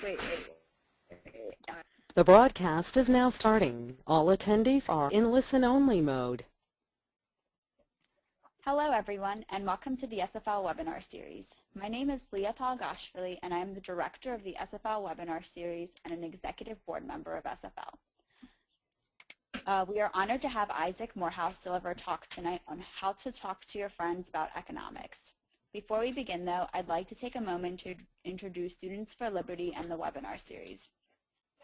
Wait. The broadcast is now starting. All attendees are in listen-only mode. Hello, everyone, and welcome to the SFL webinar series. My name is Leah Palgashvili, and I am the director of the SFL webinar series and an executive board member of SFL. We are honored to have Isaac Morehouse deliver a talk tonight on how to talk to your friends about economics. Before we begin, though, I'd like to take a moment to introduce Students for Liberty and the webinar series.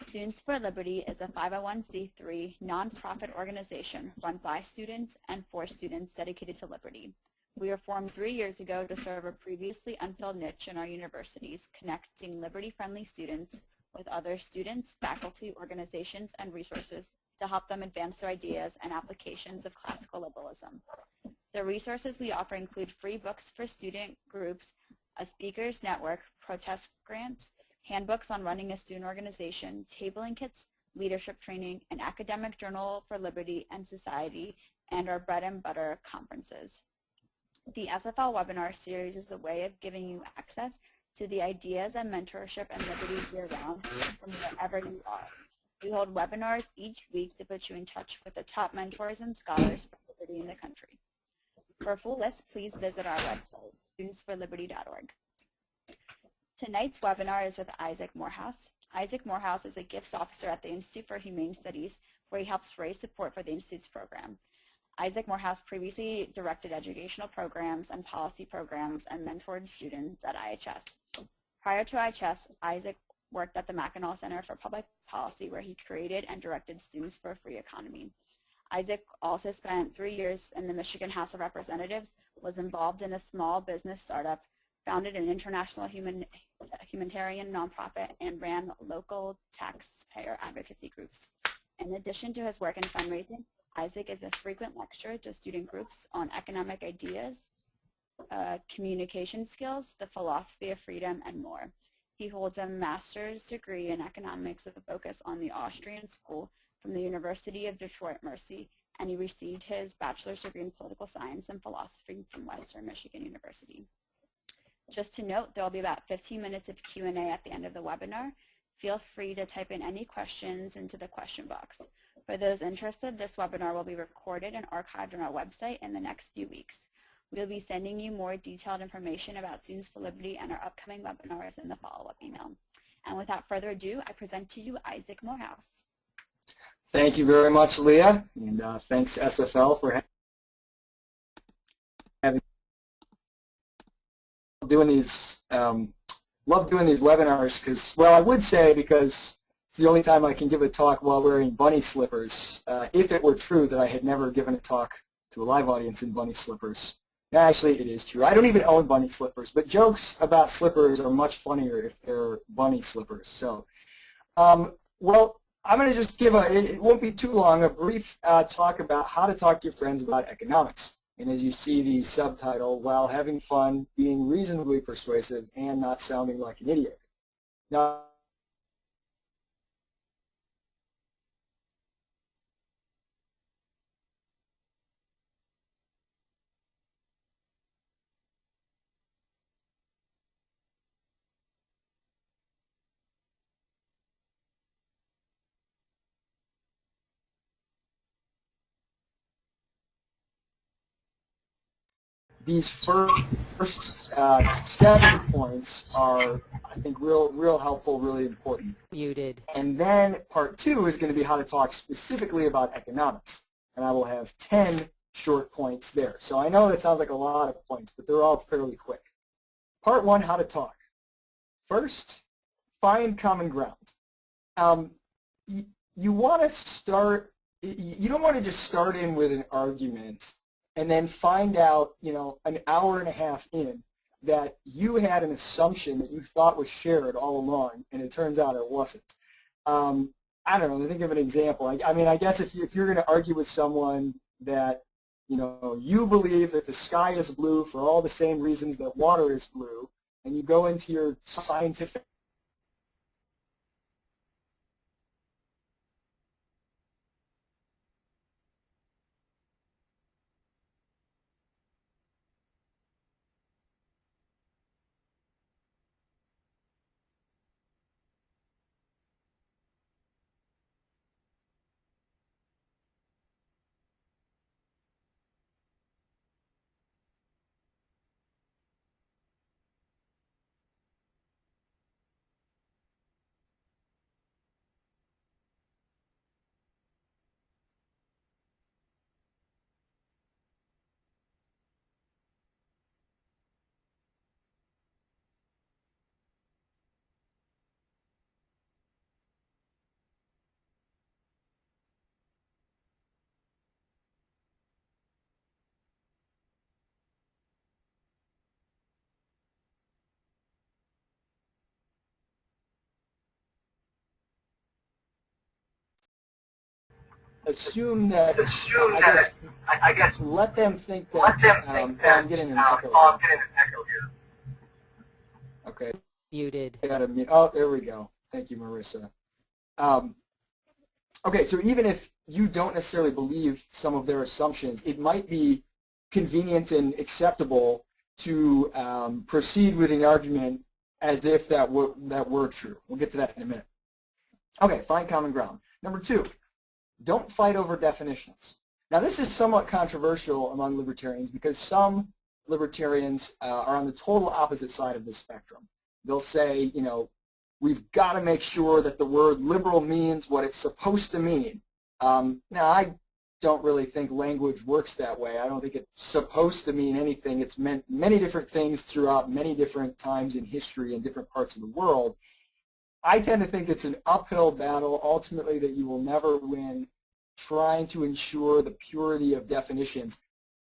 Students for Liberty is a 501c3 nonprofit organization run by students and for students dedicated to liberty. We were formed 3 years ago to serve a previously unfilled niche in our universities, connecting liberty-friendly students with other students, faculty, organizations, and resources to help them advance their ideas and applications of classical liberalism. The resources we offer include free books for student groups, a speakers network, protest grants, handbooks on running a student organization, tabling kits, leadership training, an academic journal for liberty and society, and our bread and butter conferences. The SFL webinar series is a way of giving you access to the ideas and mentorship and liberty year-round from wherever you are. We hold webinars each week to put you in touch with the top mentors and scholars for liberty in the country. For a full list, please visit our website, studentsforliberty.org. Tonight's webinar is with Isaac Morehouse. Isaac Morehouse is a gifts officer at the Institute for Humane Studies, where he helps raise support for the Institute's program. Isaac Morehouse previously directed educational programs and policy programs and mentored students at IHS. Prior to IHS, Isaac worked at the Mackinac Center for Public Policy, where he created and directed Students for a Free Economy. Isaac also spent 3 years in the Michigan House of Representatives, was involved in a small business startup, founded an international humanitarian nonprofit, and ran local taxpayer advocacy groups. In addition to his work in fundraising, Isaac is a frequent lecturer to student groups on economic ideas, communication skills, the philosophy of freedom, and more. He holds a master's degree in economics with a focus on the Austrian School from the University of Detroit Mercy, and he received his bachelor's degree in political science and philosophy from Western Michigan University. Just to note, there will be about 15 minutes of Q&A at the end of the webinar. Feel free to type in any questions into the question box. For those interested, this webinar will be recorded and archived on our website in the next few weeks. We'll be sending you more detailed information about Students for Liberty and our upcoming webinars in the follow-up email. And without further ado, I present to you Isaac Morehouse. Thank you very much, Leah, and thanks SFL for having doing these. Love doing these webinars because, well, I would say because it's the only time I can give a talk while wearing bunny slippers. If it were true that I had never given a talk to a live audience in bunny slippers. Actually, it is true. I don't even own bunny slippers, but jokes about slippers are much funnier if they're bunny slippers. So, well, I'm going to just give it won't be too long, a brief talk about how to talk to your friends about economics. And as you see the subtitle, while having fun, being reasonably persuasive, and not sounding like an idiot. Now, these first 7 points are, I think, real helpful, really important. Muted. And then part 2 is going to be how to talk specifically about economics. And I will have 10 short points there. So I know that sounds like a lot of points, but they're all fairly quick. Part 1, how to talk. First, find common ground. You want to start, you don't want to just start in with an argument and then find out, an hour and a half in that you had an assumption that you thought was shared all along, and it turns out it wasn't. I don't know, think of an example. I mean, I guess if you're going to argue with someone that, you believe that the sky is blue for all the same reasons that water is blue, and you go into your scientific assume that, I guess, let them think that, I'm getting an echo here. Okay. Muted. I gotta mute. Oh, there we go. Thank you, Marissa. Okay, so even if you don't necessarily believe some of their assumptions, it might be convenient and acceptable to proceed with an argument as if that were true. We'll get to that in a minute. Okay, find common ground. Number 2, don't fight over definitions. Now, this is somewhat controversial among libertarians because some libertarians are on the total opposite side of the spectrum. They'll say, you know, we've got to make sure that the word liberal means what it's supposed to mean. Now, I don't really think language works that way. I don't think it's supposed to mean anything. It's meant many different things throughout many different times in history in different parts of the world. I tend to think it's an uphill battle, ultimately, that you will never win trying to ensure the purity of definitions.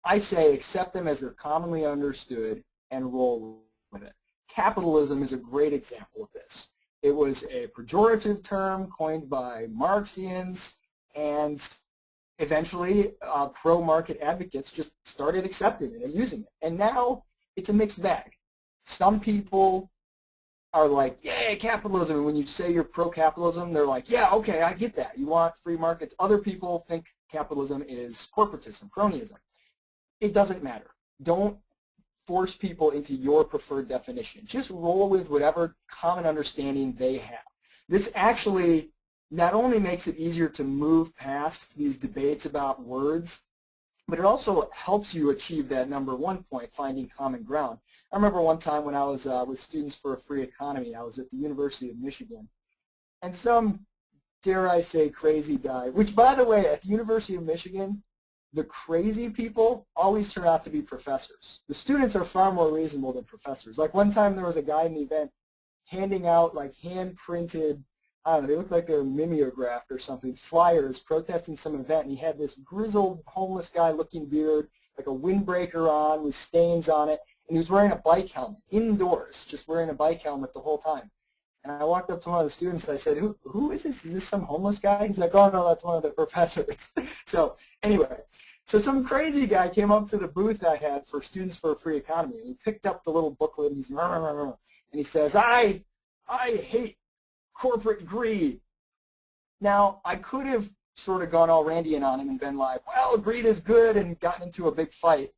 I say accept them as they're commonly understood and roll with it. Capitalism is a great example of this. It was a pejorative term coined by Marxians, and eventually pro-market advocates just started accepting it and using it. And now it's a mixed bag. Some people are like, yeah, capitalism, and when you say you're pro-capitalism, they're like, yeah, okay, I get that. You want free markets. Other people think capitalism is corporatism, cronyism. It doesn't matter. Don't force people into your preferred definition. Just roll with whatever common understanding they have. This actually not only makes it easier to move past these debates about words, but it also helps you achieve that number 1 point, finding common ground. I remember one time when I was with Students for a Free Economy, I was at the University of Michigan, and some, dare I say, crazy guy, which, by the way, at the University of Michigan, the crazy people always turn out to be professors. The students are far more reasonable than professors. Like one time there was a guy in the event handing out like hand-printed, I don't know, they looked like they were mimeographed or something, flyers protesting some event, and he had this grizzled, homeless guy looking beard, like a windbreaker on with stains on it, and he was wearing a bike helmet, indoors, just wearing a bike helmet the whole time. And I walked up to one of the students and I said, who is this? Is this some homeless guy? He's like, oh, no, that's one of the professors. So anyway, so some crazy guy came up to the booth I had for Students for a Free Economy, and he picked up the little booklet, and he's, and he says, I hate corporate greed. Now, I could have sort of gone all Randian on him and been like, well, greed is good, and gotten into a big fight.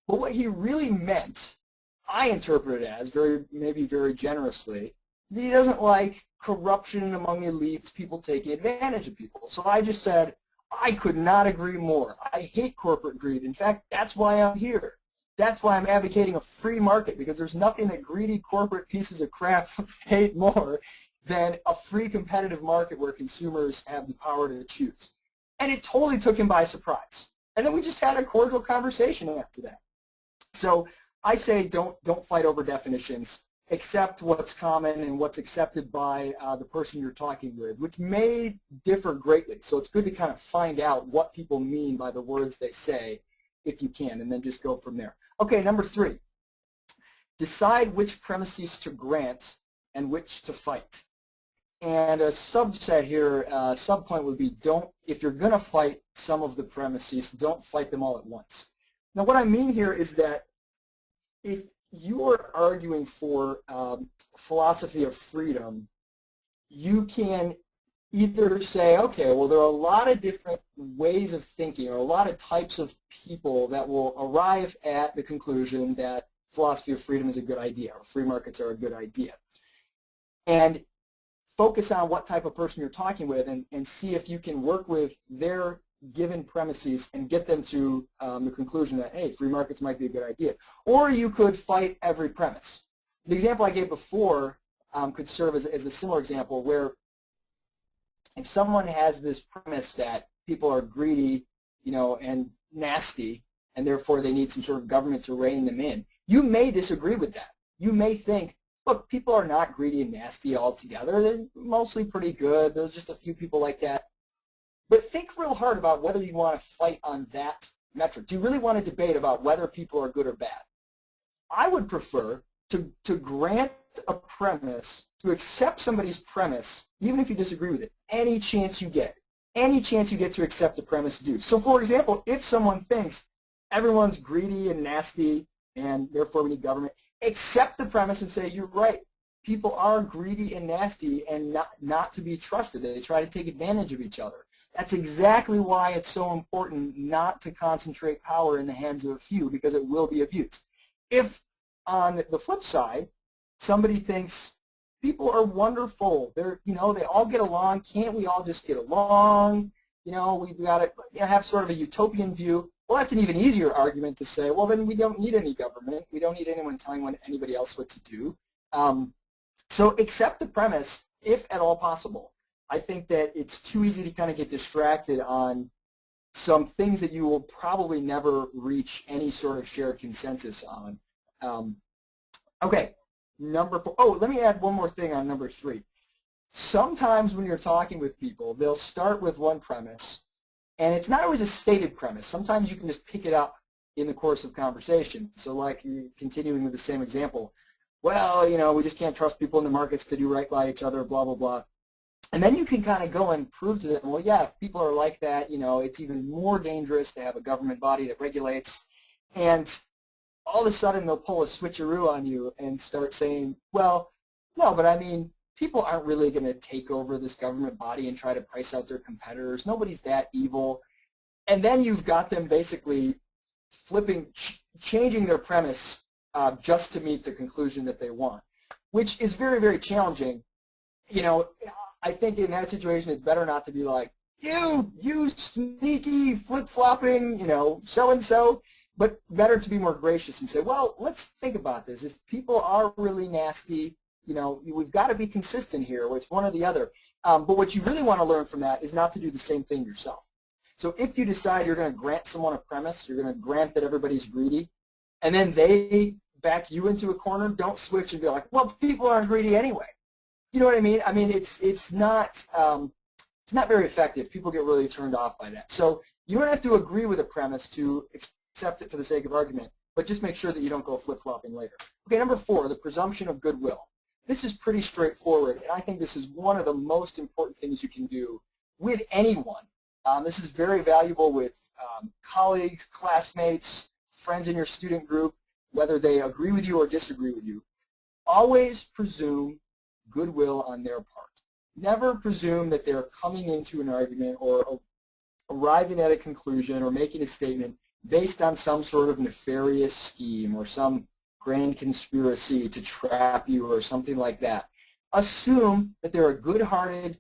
But what he really meant, I interpret it as, maybe very generously, that he doesn't like corruption among elites, people taking advantage of people. So I just said, I could not agree more. I hate corporate greed. In fact, that's why I'm here. That's why I'm advocating a free market, because there's nothing that greedy corporate pieces of crap hate more than a free competitive market where consumers have the power to choose. And it totally took him by surprise. And then we just had a cordial conversation after that. So I say don't fight over definitions. Accept what's common and what's accepted by the person you're talking with, which may differ greatly. So it's good to kind of find out what people mean by the words they say, if you can, and then just go from there. Okay, number 3. Decide which premises to grant and which to fight. And a subset here, subpoint would be if you're going to fight some of the premises, don't fight them all at once. Now what I mean here is that if you are arguing for philosophy of freedom, you can either say, okay, well, there are a lot of different ways of thinking or a lot of types of people that will arrive at the conclusion that philosophy of freedom is a good idea or free markets are a good idea. And focus on what type of person you're talking with and see if you can work with their given premises and get them to the conclusion that, hey, free markets might be a good idea. Or you could fight every premise. The example I gave before could serve as a similar example where if someone has this premise that people are greedy, and nasty, and therefore they need some sort of government to rein them in, you may disagree with that. You may think, look, people are not greedy and nasty altogether. They're mostly pretty good. There's just a few people like that. But think real hard about whether you want to fight on that metric. Do you really want to debate about whether people are good or bad? I would prefer to grant a premise, to accept somebody's premise, even if you disagree with it, any chance you get. any chance you get to accept the premise, do. So for example, if someone thinks everyone's greedy and nasty and therefore we need government, accept the premise and say, you're right. People are greedy and nasty and not to be trusted. They try to take advantage of each other. That's exactly why it's so important not to concentrate power in the hands of a few, because it will be abused. If, on the flip side, somebody thinks people are wonderful, they all get along, can't we all just get along? We've got to have sort of a utopian view. Well, that's an even easier argument to say, well, then we don't need any government. We don't need anyone telling anybody else what to do. So accept the premise, if at all possible. I think that it's too easy to kind of get distracted on some things that you will probably never reach any sort of shared consensus on. Okay, number 4. Oh, let me add one more thing on number 3. Sometimes when you're talking with people, they'll start with one premise, and it's not always a stated premise. Sometimes you can just pick it up in the course of conversation. So like continuing with the same example, well, we just can't trust people in the markets to do right by each other, blah, blah, blah. And then you can kind of go and prove to them, well, yeah, if people are like that, it's even more dangerous to have a government body that regulates. And all of a sudden they'll pull a switcheroo on you and start saying, well, no, but I mean, people aren't really going to take over this government body and try to price out their competitors. Nobody's that evil. And then you've got them basically changing their premise just to meet the conclusion that they want, which is very, very challenging. I think in that situation it's better not to be like, you sneaky flip-flopping, so-and-so, but better to be more gracious and say, well, let's think about this. If people are really nasty, we've got to be consistent here, where it's one or the other. But what you really want to learn from that is not to do the same thing yourself. So if you decide you're going to grant someone a premise, you're going to grant that everybody's greedy, and then they back you into a corner, don't switch and be like, well, people aren't greedy anyway. You know what I mean? I mean, it's not very effective. People get really turned off by that. So you don't have to agree with a premise to accept it for the sake of argument, but just make sure that you don't go flip-flopping later. Okay, number 4, the presumption of goodwill. This is pretty straightforward, and I think this is one of the most important things you can do with anyone. This is very valuable with colleagues, classmates, friends in your student group, whether they agree with you or disagree with you. Always presume goodwill on their part. Never presume that they're coming into an argument or arriving at a conclusion or making a statement based on some sort of nefarious scheme or some grand conspiracy to trap you or something like that. Assume that they're a good-hearted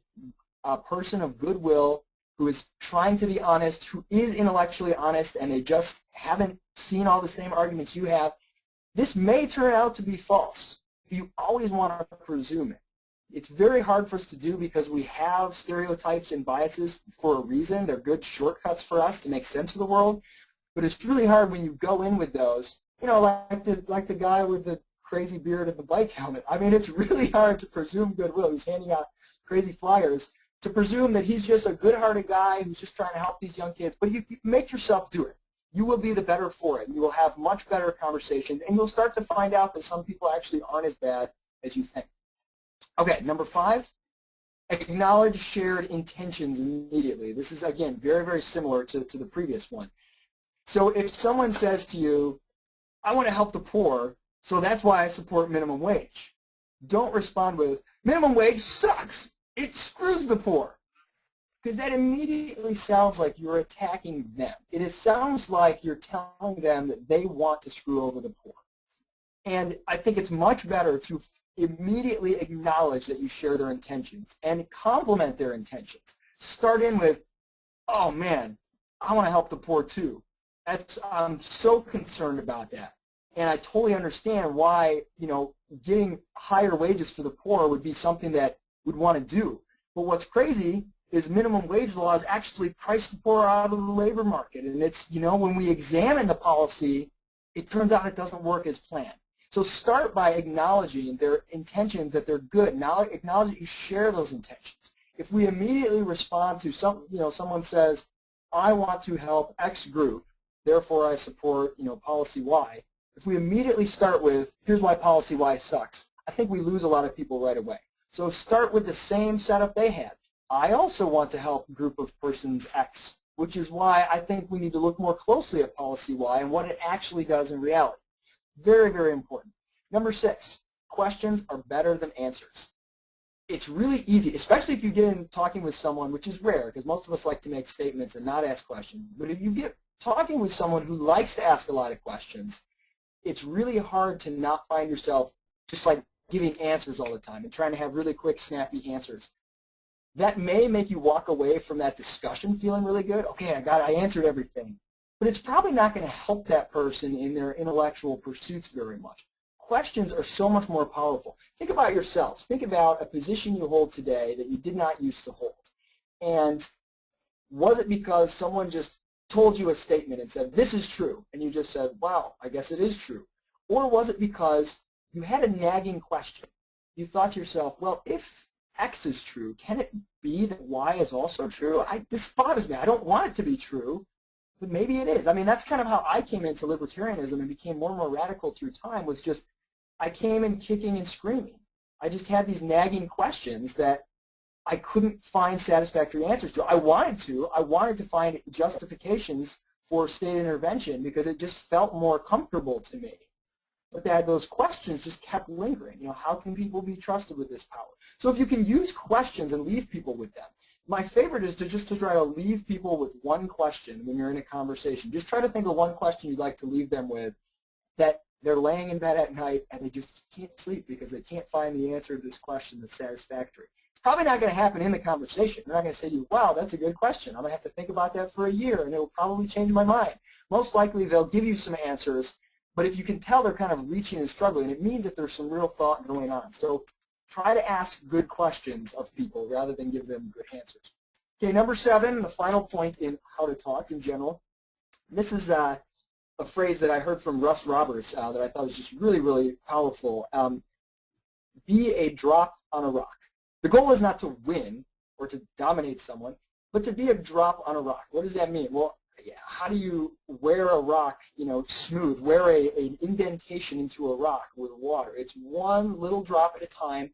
person of goodwill who is trying to be honest, who is intellectually honest, and they just haven't seen all the same arguments you have. This may turn out to be false. You always want to presume it. It's very hard for us to do because we have stereotypes and biases for a reason. They're good shortcuts for us to make sense of the world. But it's really hard when you go in with those, like the guy with the crazy beard and the bike helmet. I mean, it's really hard to presume goodwill. He's handing out crazy flyers, to presume that he's just a good-hearted guy who's just trying to help these young kids. But you make yourself do it. You will be the better for it. You will have much better conversations, and you'll start to find out that some people actually aren't as bad as you think. Okay, number 5, acknowledge shared intentions immediately. This is, again, very, very similar to the previous one. So if someone says to you, I want to help the poor, so that's why I support minimum wage, don't respond with, minimum wage sucks. It screws the poor. Because that immediately sounds like you're attacking them. It sounds like you're telling them that they want to screw over the poor. And I think it's much better to immediately acknowledge that you share their intentions and compliment their intentions. Start in with, oh man, I want to help the poor too. I'm so concerned about that. And I totally understand why, getting higher wages for the poor would be something that we'd want to do. But what's crazy is minimum wage laws actually price the poor out of the labor market. And it's, when we examine the policy, it turns out it doesn't work as planned. So start by acknowledging their intentions, that they're good. Now acknowledge that you share those intentions. If we immediately respond to someone says, I want to help X group, therefore I support, policy Y. If we immediately start with, here's why policy Y sucks, I think we lose a lot of people right away. So start with the same setup they had. I also want to help group of persons X, which is why I think we need to look more closely at policy Y and what it actually does in reality. Very, very important. Number 6, questions are better than answers. It's really easy, especially if you get in talking with someone, which is rare because most of us like to make statements and not ask questions. But if you get talking with someone who likes to ask a lot of questions, it's really hard to not find yourself just like giving answers all the time and trying to have really quick, snappy answers. That may make you walk away from that discussion feeling really good. Okay, I answered everything. But it's probably not going to help that person in their intellectual pursuits very much. Questions are so much more powerful. Think about yourselves. Think about a position you hold today that you did not used to hold. And was it because someone just told you a statement and said, this is true, and you just said, wow, I guess it is true? Or was it because you had a nagging question? You thought to yourself, well, if X is true, can it be that Y is also true? This bothers me. I don't want it to be true, but maybe it is. I mean, that's kind of how I came into libertarianism and became more and more radical through time, was just I came in kicking and screaming. I just had these nagging questions that I couldn't find satisfactory answers to. I wanted to find justifications for state intervention because it just felt more comfortable to me. But those questions just kept lingering. You know, how can people be trusted with this power? So if you can use questions and leave people with them. My favorite is to try to leave people with one question when you're in a conversation. Just try to think of one question you'd like to leave them with that they're laying in bed at night and they just can't sleep because they can't find the answer to this question that's satisfactory. It's probably not going to happen in the conversation. They're not going to say to you, wow, that's a good question. I'm going to have to think about that for a year and it will probably change my mind. Most likely they'll give you some answers, but if you can tell they're kind of reaching and struggling, it means that there's some real thought going on. So try to ask good questions of people rather than give them good answers. Okay, number 7, the final point in how to talk in general. This is a phrase that I heard from Russ Roberts that I thought was just really, really powerful. Be a drop on a rock. The goal is not to win or to dominate someone, but to be a drop on a rock. What does that mean? Well, how do you wear a rock, smooth, wear an indentation into a rock with water? It's one little drop at a time,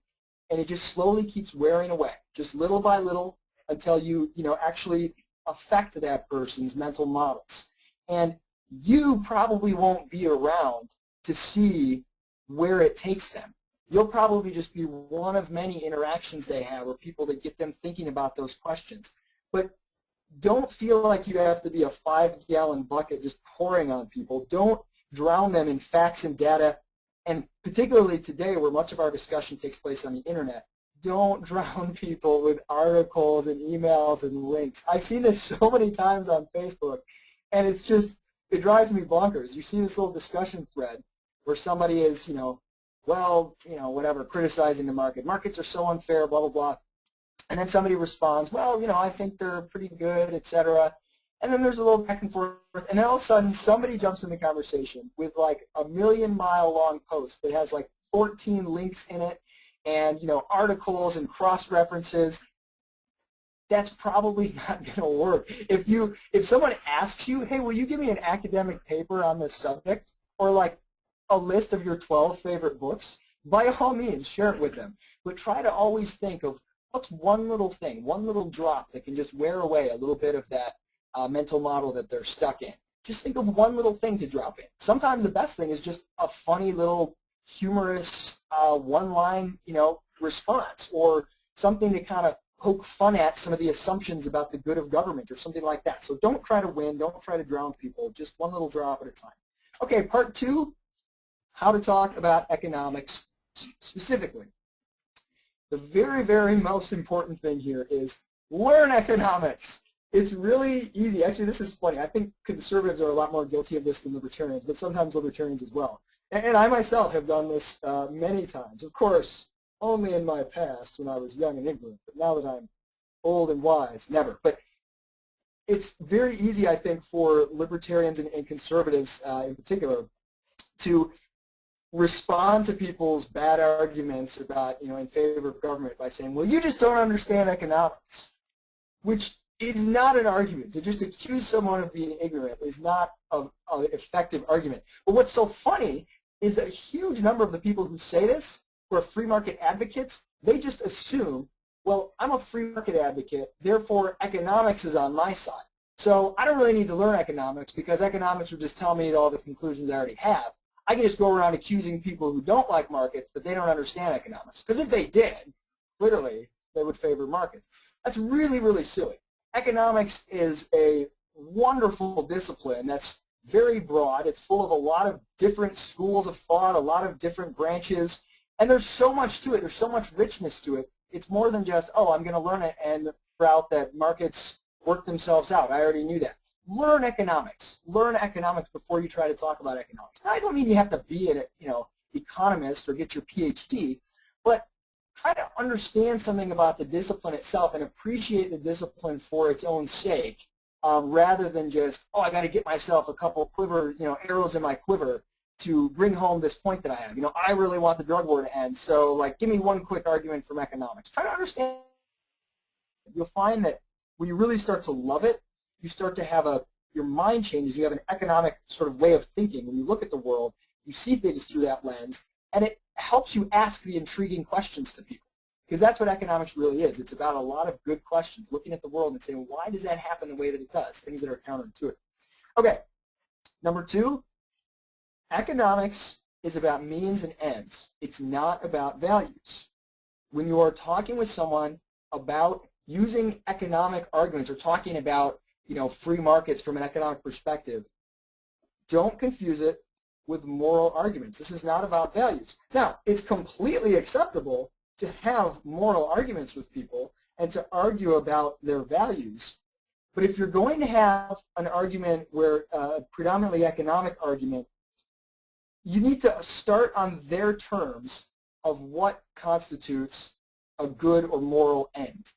and it just slowly keeps wearing away, just little by little until you, actually affect that person's mental models. And you probably won't be around to see where it takes them. You'll probably just be one of many interactions they have or people that get them thinking about those questions. But don't feel like you have to be a 5-gallon bucket just pouring on people. Don't drown them in facts and data, and particularly today where much of our discussion takes place on the internet, don't drown people with articles and emails and links. I've seen this so many times on Facebook, and it's just, it drives me bonkers. You see this little discussion thread where somebody is, whatever, criticizing the market. Markets are so unfair, blah, blah, blah. And then somebody responds, well, I think they're pretty good, etc. And then there's a little back and forth. And then all of a sudden, somebody jumps in the conversation with like a 1,000,000-mile-long post that has like 14 links in it and, articles and cross-references. That's probably not going to work. If someone asks you, hey, will you give me an academic paper on this subject or like a list of your 12 favorite books, by all means, share it with them. But try to always think of what's one little thing, one little drop that can just wear away a little bit of that mental model that they're stuck in. Just think of one little thing to drop in. Sometimes the best thing is just a funny little humorous one-line, response or something to kind of poke fun at some of the assumptions about the good of government or something like that. So don't try to win. Don't try to drown people. Just one little drop at a time. Okay, part 2, how to talk about economics specifically. The very, very most important thing here is learn economics. It's really easy. Actually, this is funny. I think conservatives are a lot more guilty of this than libertarians, but sometimes libertarians as well. And I myself have done this many times. Of course, only in my past when I was young and ignorant, but now that I'm old and wise, never. But it's very easy, I think, for libertarians and conservatives in particular to respond to people's bad arguments about, in favor of government by saying, well, you just don't understand economics, which is not an argument. To just accuse someone of being ignorant is not an effective argument. But what's so funny is a huge number of the people who say this, who are free market advocates, they just assume well, I'm a free market advocate, therefore economics is on my side. So I don't really need to learn economics because economics will just tell me all the conclusions I already have. I can just go around accusing people who don't like markets that they don't understand economics. Because if they did, literally, they would favor markets. That's really, really silly. Economics is a wonderful discipline that's very broad. It's full of a lot of different schools of thought, a lot of different branches, and there's so much to it. There's so much richness to it. It's more than just, oh, I'm going to learn it and figure out that markets work themselves out. I already knew that. Learn economics. Learn economics before you try to talk about economics. Now, I don't mean you have to be an economist or get your PhD, but try to understand something about the discipline itself and appreciate the discipline for its own sake, rather than just, oh, I got to get myself a couple arrows in my quiver to bring home this point that I have. I really want the drug war to end, so give me one quick argument from economics. Try to understand. You'll find that when you really start to love it, you start to have your mind changes. You have an economic sort of way of thinking. When you look at the world, you see things through that lens, and it helps you ask the intriguing questions to people. Because that's what economics really is. It's about a lot of good questions, looking at the world and saying, why does that happen the way that it does? Things that are counterintuitive. Okay, number 2, economics is about means and ends. It's not about values. When you are talking with someone about using economic arguments or talking about free markets from an economic perspective, don't confuse it with moral arguments. This is not about values. Now, it's completely acceptable to have moral arguments with people and to argue about their values. But if you're going to have an argument where a predominantly economic argument, you need to start on their terms of what constitutes a good or moral end.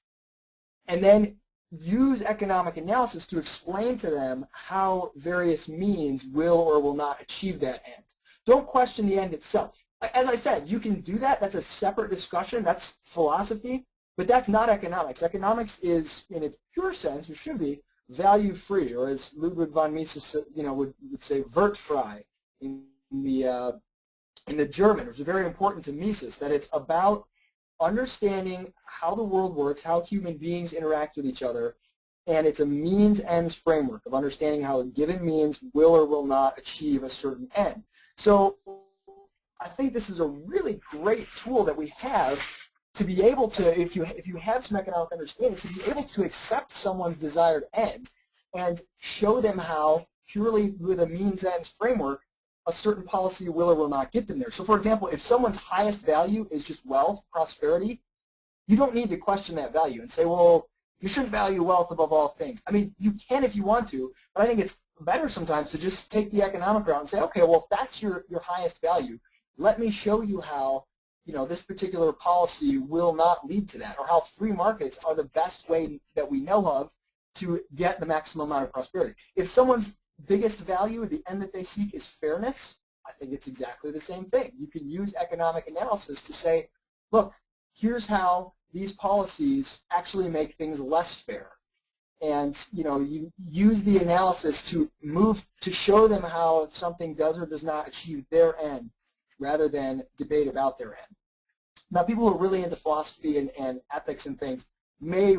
And then use economic analysis to explain to them how various means will or will not achieve that end. Don't question the end itself. As I said, you can do that. That's a separate discussion. That's philosophy, but that's not economics. Economics is, in its pure sense, or should be, value-free, or as Ludwig von Mises would say, wertfrei in the German, which is very important to Mises, that it's about understanding how the world works, how human beings interact with each other, and it's a means-ends framework of understanding how a given means will or will not achieve a certain end. So I think this is a really great tool that we have to be able to, if you have some economic understanding, to be able to accept someone's desired end and show them how, purely with a means-ends framework, a certain policy will or will not get them there. So for example, if someone's highest value is just wealth, prosperity, you don't need to question that value and say, well, you shouldn't value wealth above all things. I mean, you can if you want to, but I think it's better sometimes to just take the economic route and say, okay, well, if that's your highest value, let me show you how this particular policy will not lead to that, or how free markets are the best way that we know of to get the maximum amount of prosperity. If someone's biggest value, the end that they seek, is fairness, I think it's exactly the same thing. You can use economic analysis to say, look, here's how these policies actually make things less fair. And you use the analysis to show them how something does or does not achieve their end, rather than debate about their end. Now, people who are really into philosophy and ethics and things may,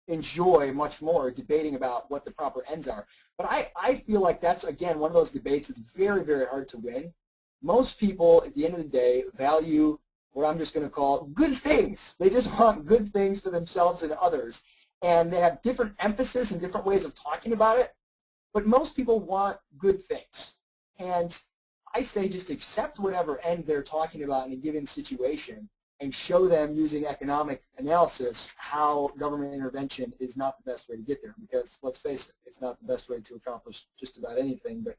enjoy much more debating about what the proper ends are. But I feel like that's, again, one of those debates that's very, very hard to win. Most people, at the end of the day, value what I'm just going to call good things. They just want good things for themselves and others. And they have different emphasis and different ways of talking about it. But most people want good things. And I say just accept whatever end they're talking about in a given situation and show them using economic analysis how government intervention is not the best way to get there. Because let's face it, it's not the best way to accomplish just about anything but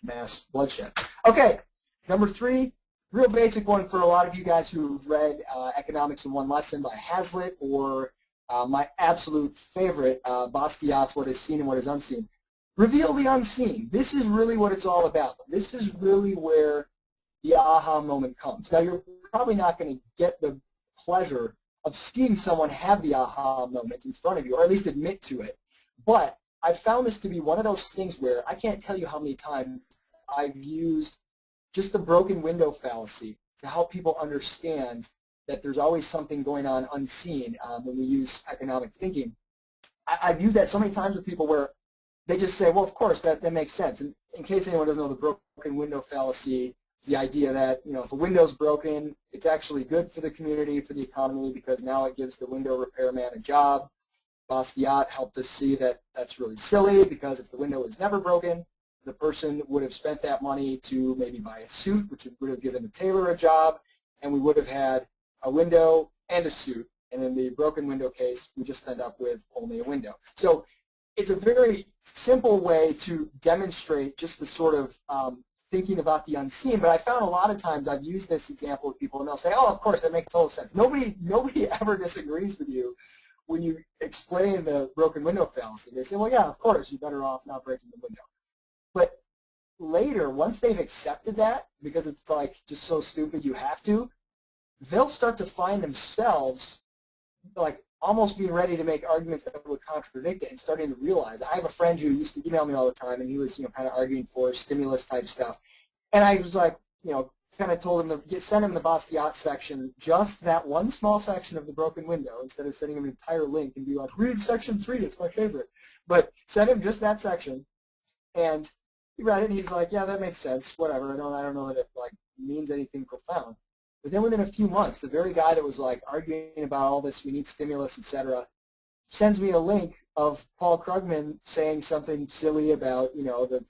mass bloodshed. Okay, number 3, real basic one for a lot of you guys who've read Economics in One Lesson by Hazlitt, or my absolute favorite, Bastiat's What is Seen and What is Unseen. Reveal the unseen. This is really what it's all about. This is really where the aha moment comes. Now, you're probably not going to get the pleasure of seeing someone have the aha moment in front of you, or at least admit to it. But I found this to be one of those things where I can't tell you how many times I've used just the broken window fallacy to help people understand that there's always something going on unseen when we use economic thinking. I've used that so many times with people where they just say, well, of course, that makes sense. And in case anyone doesn't know the broken window fallacy, the idea that, if a window's broken, it's actually good for the community, for the economy, because now it gives the window repairman a job. Bastiat helped us see that that's really silly, because if the window was never broken, the person would have spent that money to maybe buy a suit, which would have given the tailor a job, and we would have had a window and a suit. And in the broken window case, we just end up with only a window. So it's a very simple way to demonstrate just the sort of thinking about the unseen. But I found a lot of times I've used this example with people, and they'll say, oh, of course, that makes total sense. Nobody ever disagrees with you when you explain the broken window fallacy. They say, well, yeah, of course, you're better off not breaking the window. But later, once they've accepted that, because it's like just so stupid you have to, they'll start to find themselves like almost being ready to make arguments that would contradict it and starting to realize. I have a friend who used to email me all the time, and he was kind of arguing for stimulus type stuff. And I was like, kind of told him to send him the Bastiat section, just that one small section of the broken window, instead of sending him an entire link and be like, read section 3, it's my favorite. But send him just that section. And he read it, and he's like, yeah, that makes sense, whatever. I don't know that it like means anything profound. But then within a few months, the very guy that was like arguing about all this, we need stimulus, etc., sends me a link of Paul Krugman saying something silly about, the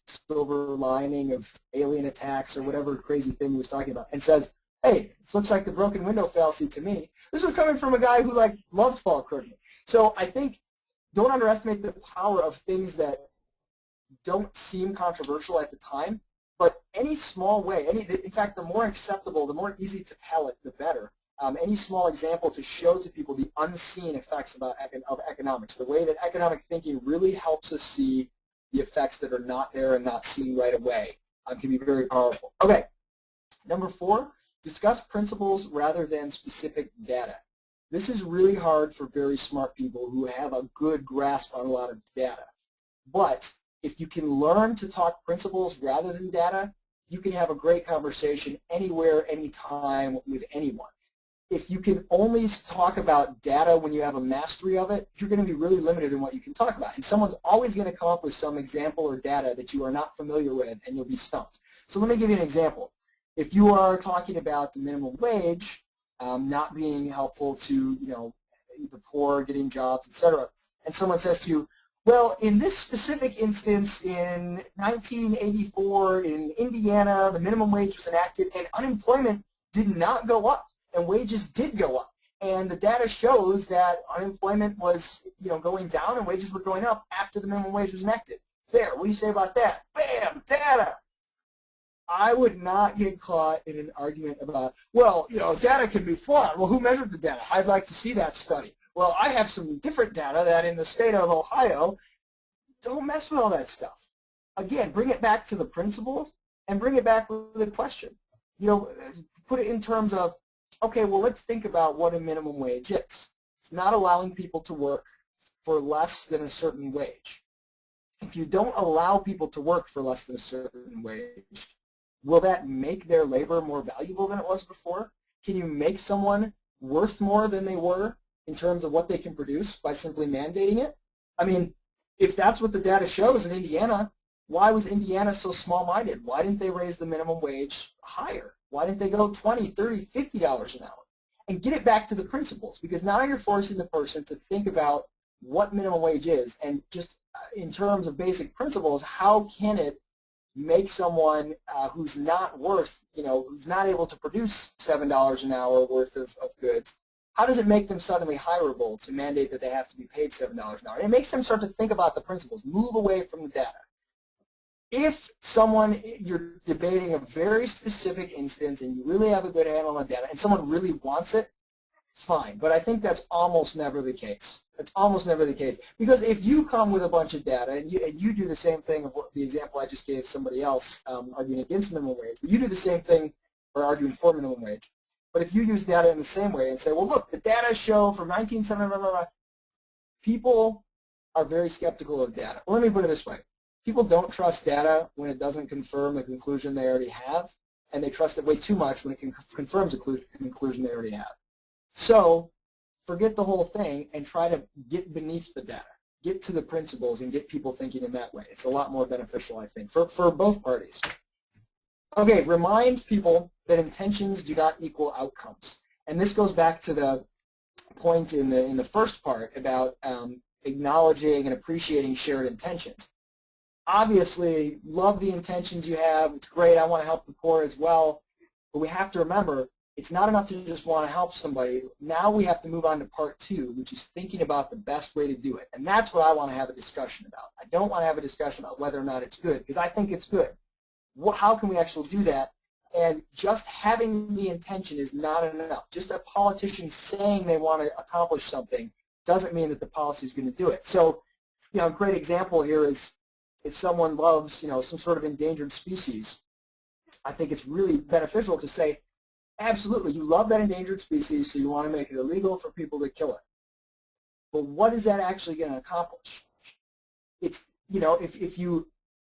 silver lining of alien attacks or whatever crazy thing he was talking about, and says, hey, this looks like the broken window fallacy to me. This was coming from a guy who loves Paul Krugman. So I think don't underestimate the power of things that don't seem controversial at the time, but any small way, in fact, the more acceptable, the more easy to palate, the better. Any small example to show to people the unseen effects of economics, the way that economic thinking really helps us see the effects that are not there and not seen right away, can be very powerful. Okay, number 4, discuss principles rather than specific data. This is really hard for very smart people who have a good grasp on a lot of data. But if you can learn to talk principles rather than data, you can have a great conversation anywhere, anytime with anyone. If you can only talk about data when you have a mastery of it, you're going to be really limited in what you can talk about. And someone's always going to come up with some example or data that you are not familiar with, and you'll be stumped. So let me give you an example. If you are talking about the minimum wage not being helpful to the poor getting jobs, etc., and someone says to you, well, in this specific instance, in 1984 in Indiana, the minimum wage was enacted, and unemployment did not go up, and wages did go up. And the data shows that unemployment was, going down, and wages were going up after the minimum wage was enacted. There, what do you say about that? Bam, data. I would not get caught in an argument about, well, data can be flawed. Well, who measured the data? I'd like to see that study. Well, I have some different data that in the state of Ohio. Don't mess with all that stuff. Again, bring it back to the principles and bring it back with a question. Put it in terms of, okay, well, let's think about what a minimum wage is. It's not allowing people to work for less than a certain wage. If you don't allow people to work for less than a certain wage, will that make their labor more valuable than it was before? Can you make someone worth more than they were in terms of what they can produce by simply mandating it? I mean, if that's what the data shows in Indiana, why was Indiana so small-minded? Why didn't they raise the minimum wage higher? Why didn't they go $20, $30, $50 an hour? And get it back to the principles, because now you're forcing the person to think about what minimum wage is, and just in terms of basic principles, how can it make someone who's not worth, who's not able to produce $7 an hour worth of goods, how does it make them suddenly hireable to mandate that they have to be paid $7 an hour? And it makes them start to think about the principles, move away from the data. If you're debating a very specific instance and you really have a good handle on data and someone really wants it, fine. But I think that's almost never the case. It's almost never the case. Because if you come with a bunch of data and you do the same thing of the example I just gave somebody else arguing against minimum wage, but you do the same thing or arguing for minimum wage. But if you use data in the same way and say, well, look, the data show from 1970, people are very skeptical of data. Well, let me put it this way. People don't trust data when it doesn't confirm a conclusion they already have. and they trust it way too much when it confirms a conclusion they already have. So forget the whole thing and try to get beneath the data, get to the principles, and get people thinking in that way. It's a lot more beneficial, I think, for both parties. Okay, remind people that intentions do not equal outcomes. And this goes back to the point in the first part about acknowledging and appreciating shared intentions. Obviously, love the intentions you have. It's great. I want to help the poor as well. But we have to remember, it's not enough to just want to help somebody. Now we have to move on to part two, which is thinking about the best way to do it. And that's what I want to have a discussion about. I don't want to have a discussion about whether or not it's good, because I think it's good. How can we actually do that? And just having the intention is not enough. Just a politician saying they want to accomplish something doesn't mean that the policy is going to do it. So, a great example here is if someone loves, some sort of endangered species, I think it's really beneficial to say, absolutely, you love that endangered species, so you want to make it illegal for people to kill it. But what is that actually going to accomplish? It's, if you,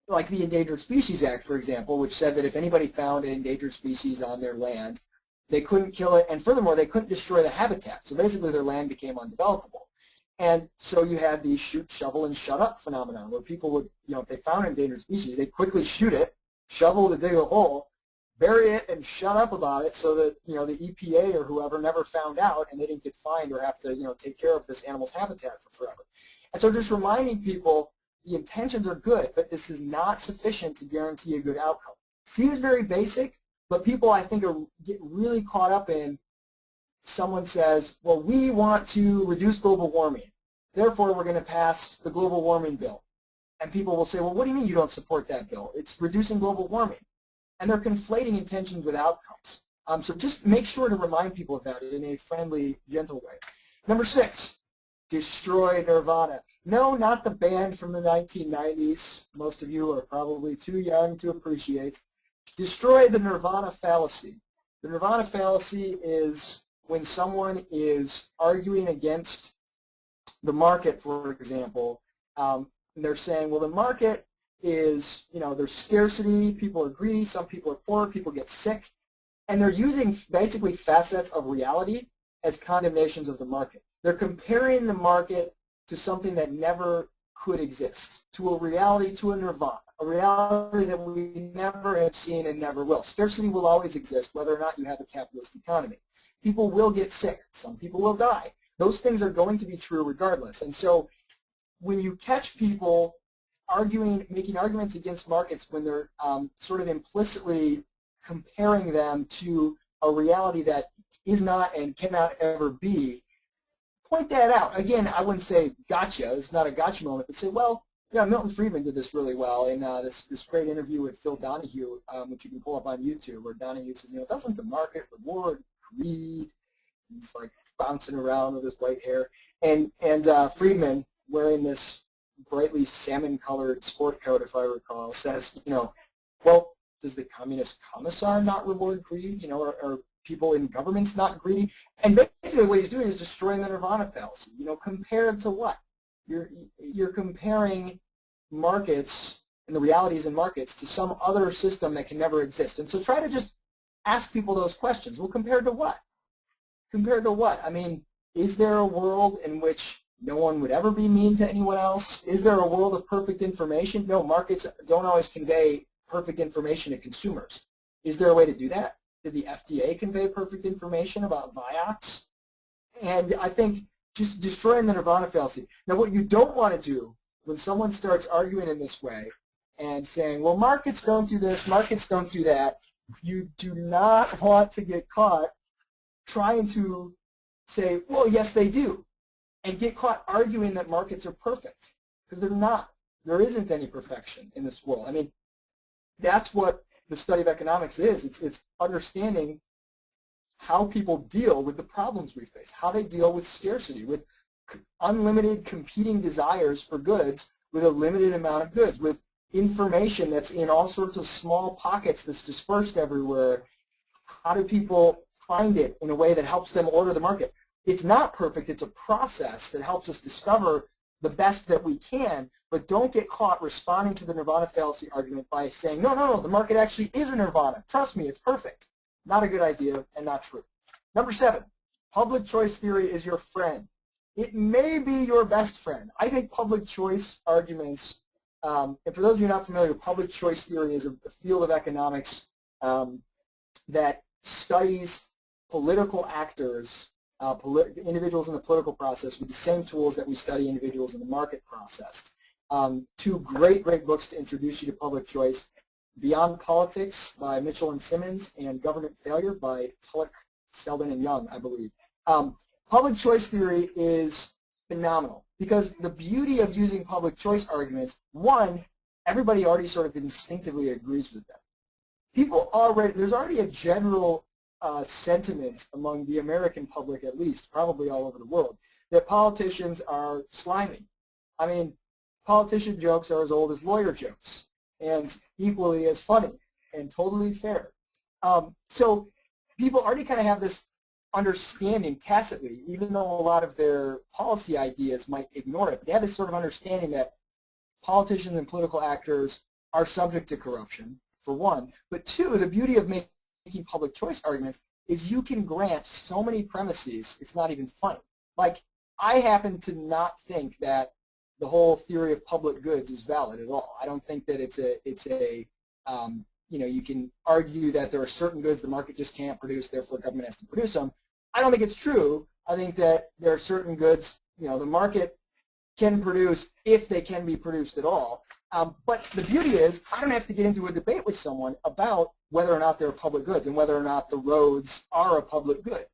like the Endangered Species Act, for example, which said that if anybody found an endangered species on their land, they couldn't kill it, and furthermore, they couldn't destroy the habitat. So basically, their land became undevelopable. And so you had the shoot, shovel, and shut up phenomenon, where people would, if they found an endangered species, they'd quickly shoot it, shovel to dig a hole, bury it, and shut up about it so that, the EPA or whoever never found out and they didn't get fined or have to, take care of this animal's habitat for forever. And so just reminding people the intentions are good, but this is not sufficient to guarantee a good outcome. Seems very basic, but people, I think, get really caught up in someone says, well, we want to reduce global warming. Therefore, we're going to pass the global warming bill. And people will say, well, what do you mean you don't support that bill? It's reducing global warming. And they're conflating intentions with outcomes. So just make sure to remind people of that in a friendly, gentle way. Number 6, destroy Nirvana. No, not the band from the 1990s. Most of you are probably too young to appreciate. Destroy the Nirvana fallacy. The Nirvana fallacy is when someone is arguing against the market, for example, and they're saying, well, the market is, there's scarcity, people are greedy, some people are poor, people get sick, and they're using basically facets of reality as condemnations of the market. They're comparing the market to something that never could exist, to a reality, to a nirvana, a reality that we never have seen and never will. Scarcity will always exist whether or not you have a capitalist economy. People will get sick. Some people will die. Those things are going to be true regardless. And so when you catch people making arguments against markets when they're sort of implicitly comparing them to a reality that is not and cannot ever be, point that out. Again, I wouldn't say gotcha. It's not a gotcha moment, but say, well, Milton Friedman did this really well in this great interview with Phil Donahue, which you can pull up on YouTube, where Donahue says, doesn't the market reward greed? He's like bouncing around with his white hair. And Friedman, wearing this brightly salmon-colored sport coat, if I recall, says, well, does the communist commissar not reward greed? Are people in governments not greedy? And basically what he's doing is destroying the Nirvana fallacy. Compared to what? You're comparing markets and the realities in markets to some other system that can never exist. And so try to just ask people those questions. Well, compared to what? Compared to what? I mean, is there a world in which no one would ever be mean to anyone else? Is there a world of perfect information? No, markets don't always convey perfect information to consumers. Is there a way to do that? Did the FDA convey perfect information about Vioxx? And I think just destroying the Nirvana fallacy. Now, what you don't want to do when someone starts arguing in this way and saying, well, markets don't do this, markets don't do that, you do not want to get caught trying to say, well, yes, they do, and get caught arguing that markets are perfect, because they're not. There isn't any perfection in this world. I mean, that's what the study of economics is. It's understanding how people deal with the problems we face, how they deal with scarcity, with unlimited competing desires for goods, with a limited amount of goods, with information that's in all sorts of small pockets that's dispersed everywhere. How do people find it in a way that helps them order the market? It's not perfect. It's a process that helps us discover the best that we can, but don't get caught responding to the nirvana fallacy argument by saying, no, no, no, the market actually is a nirvana. Trust me, it's perfect. Not a good idea and not true. Number 7, public choice theory is your friend. It may be your best friend. I think public choice arguments, and for those of you not familiar, public choice theory is a field of economics that studies political actors, individuals in the political process with the same tools that we study individuals in the market process. 2 great, great books to introduce you to public choice: Beyond Politics by Mitchell and Simmons, and Government Failure by Tulloch, Selden, and Young, I believe. Public choice theory is phenomenal because the beauty of using public choice arguments, one, everybody already sort of instinctively agrees with them. There's already a general sentiment among the American public, at least, probably all over the world, that politicians are slimy. I mean, politician jokes are as old as lawyer jokes and equally as funny and totally fair. So people already kind of have this understanding tacitly, even though a lot of their policy ideas might ignore it. They have this sort of understanding that politicians and political actors are subject to corruption, for one. But 2, the beauty of making public choice arguments is you can grant so many premises, it's not even funny. Like, I happen to not think that the whole theory of public goods is valid at all. I don't think that you can argue that there are certain goods the market just can't produce, therefore government has to produce them. I don't think it's true. I think that there are certain goods, the market can produce if they can be produced at all. But the beauty is I don't have to get into a debate with someone about whether or not they're public goods and whether or not the roads are a public good.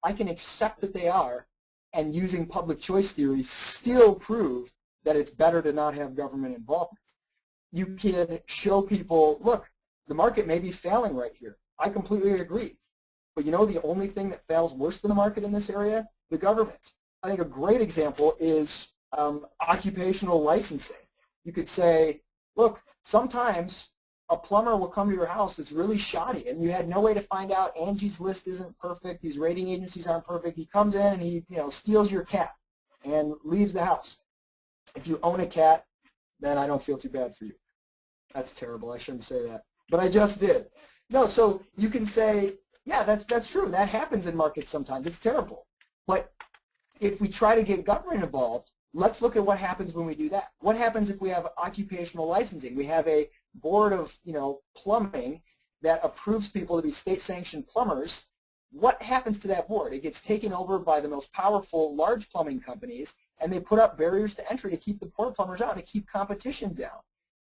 I can accept that they are, and using public choice theory still prove that it's better to not have government involvement. You can show people, look, the market may be failing right here. I completely agree. But the only thing that fails worse than the market in this area? The government. I think a great example is occupational licensing. You could say, look, sometimes a plumber will come to your house that's really shoddy, and you had no way to find out. Angie's List isn't perfect. These rating agencies aren't perfect. He comes in and he steals your cat and leaves the house. If you own a cat, then I don't feel too bad for you. That's terrible. I shouldn't say that. But I just did. No, so you can say, yeah, that's true. That happens in markets sometimes. It's terrible. But if we try to get government involved, let's look at what happens when we do that. What happens if we have occupational licensing? We have a board of plumbing that approves people to be state-sanctioned plumbers. What happens to that board? It gets taken over by the most powerful large plumbing companies, and they put up barriers to entry to keep the poor plumbers out, to keep competition down,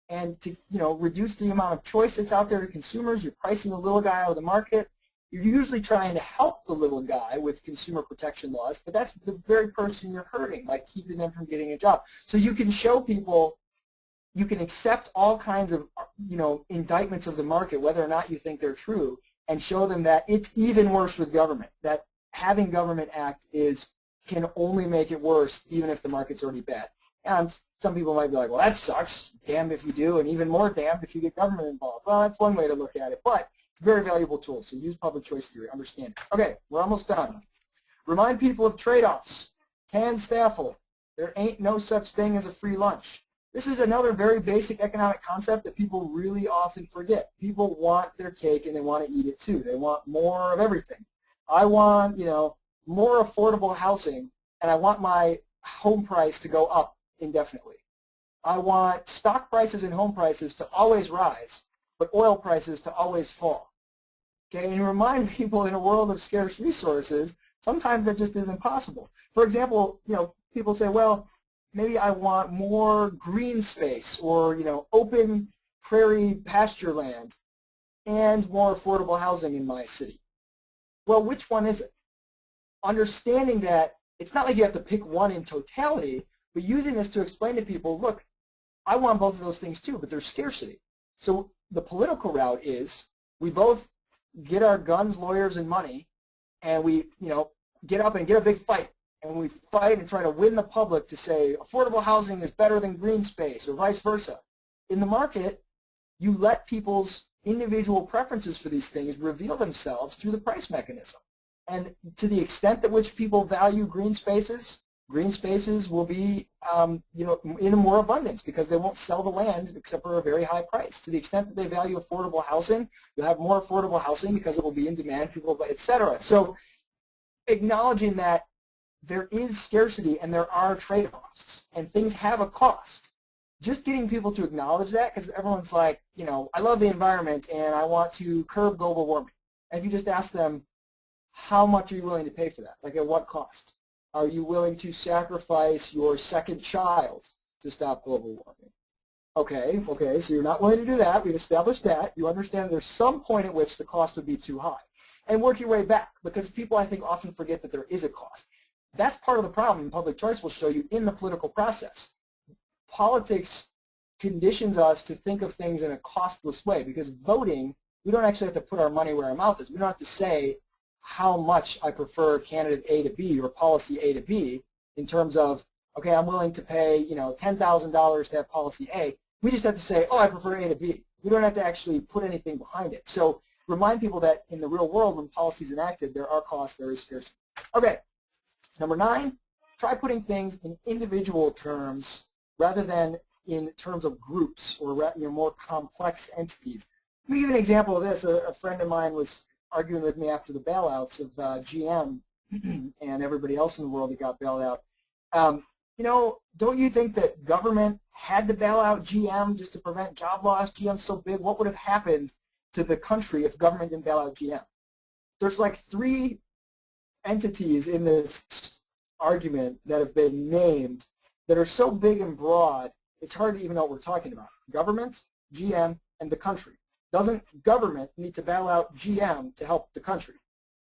and to reduce the amount of choice that's out there to consumers. You're pricing the little guy out of the market. You're usually trying to help the little guy with consumer protection laws, but that's the very person you're hurting by keeping them from getting a job. So you can show people, you can accept all kinds of indictments of the market, whether or not you think they're true, and show them that it's even worse with government, that having government act can only make it worse even if the market's already bad. And some people might be like, well, that sucks. Damned if you do, and even more damned if you get government involved. Well, that's one way to look at it, but it's a very valuable tool, so use public choice theory. Understand it. Okay, we're almost done. Remind people of trade-offs. Tan Staffel, there ain't no such thing as a free lunch. This is another very basic economic concept that people really often forget. People want their cake and they want to eat it too. They want more of everything. I want, more affordable housing, and I want my home price to go up indefinitely. I want stock prices and home prices to always rise, but oil prices to always fall. Okay, and you remind people in a world of scarce resources, sometimes that just isn't possible. For example, people say, well, maybe I want more green space or, open prairie pasture land and more affordable housing in my city. Well, which one is it? Understanding that it's not like you have to pick one in totality, but using this to explain to people, look, I want both of those things too, but there's scarcity. So the political route is we both get our guns, lawyers, and money, and we, get up and get a big fight. And we fight and try to win the public to say affordable housing is better than green space or vice versa. In the market, you let people's individual preferences for these things reveal themselves through the price mechanism. And to the extent that which people value green spaces green spaces will be, in more abundance because they won't sell the land except for a very high price. To the extent that they value affordable housing, you'll have more affordable housing because it will be in demand, people, et cetera. So acknowledging that there is scarcity and there are trade-offs and things have a cost. Just getting people to acknowledge that, because everyone's like, I love the environment and I want to curb global warming. And if you just ask them, how much are you willing to pay for that? Like at what cost? Are you willing to sacrifice your second child to stop global warming? Okay, so you're not willing to do that. We've established that. You understand there's some point at which the cost would be too high. And work your way back, because people, I think, often forget that there is a cost. That's part of the problem. Public choice will show you in the political process. Politics conditions us to think of things in a costless way, because voting, we don't actually have to put our money where our mouth is. We don't have to say how much I prefer candidate A to B or policy A to B in terms of, okay, I'm willing to pay, $10,000 to have policy A. We just have to say, oh, I prefer A to B. We don't have to actually put anything behind it. So remind people that in the real world, when policy is enacted, there are costs, there is scarcity. Okay, number 9, try putting things in individual terms rather than in terms of groups or more complex entities. Let me give you an example of this. A friend of mine was arguing with me after the bailouts of GM and everybody else in the world that got bailed out. Don't you think that government had to bail out GM just to prevent job loss? GM's so big. What would have happened to the country if government didn't bail out GM? There's like 3 entities in this argument that have been named that are so big and broad, it's hard to even know what we're talking about. Government, GM, and the country. Doesn't government need to bail out GM to help the country?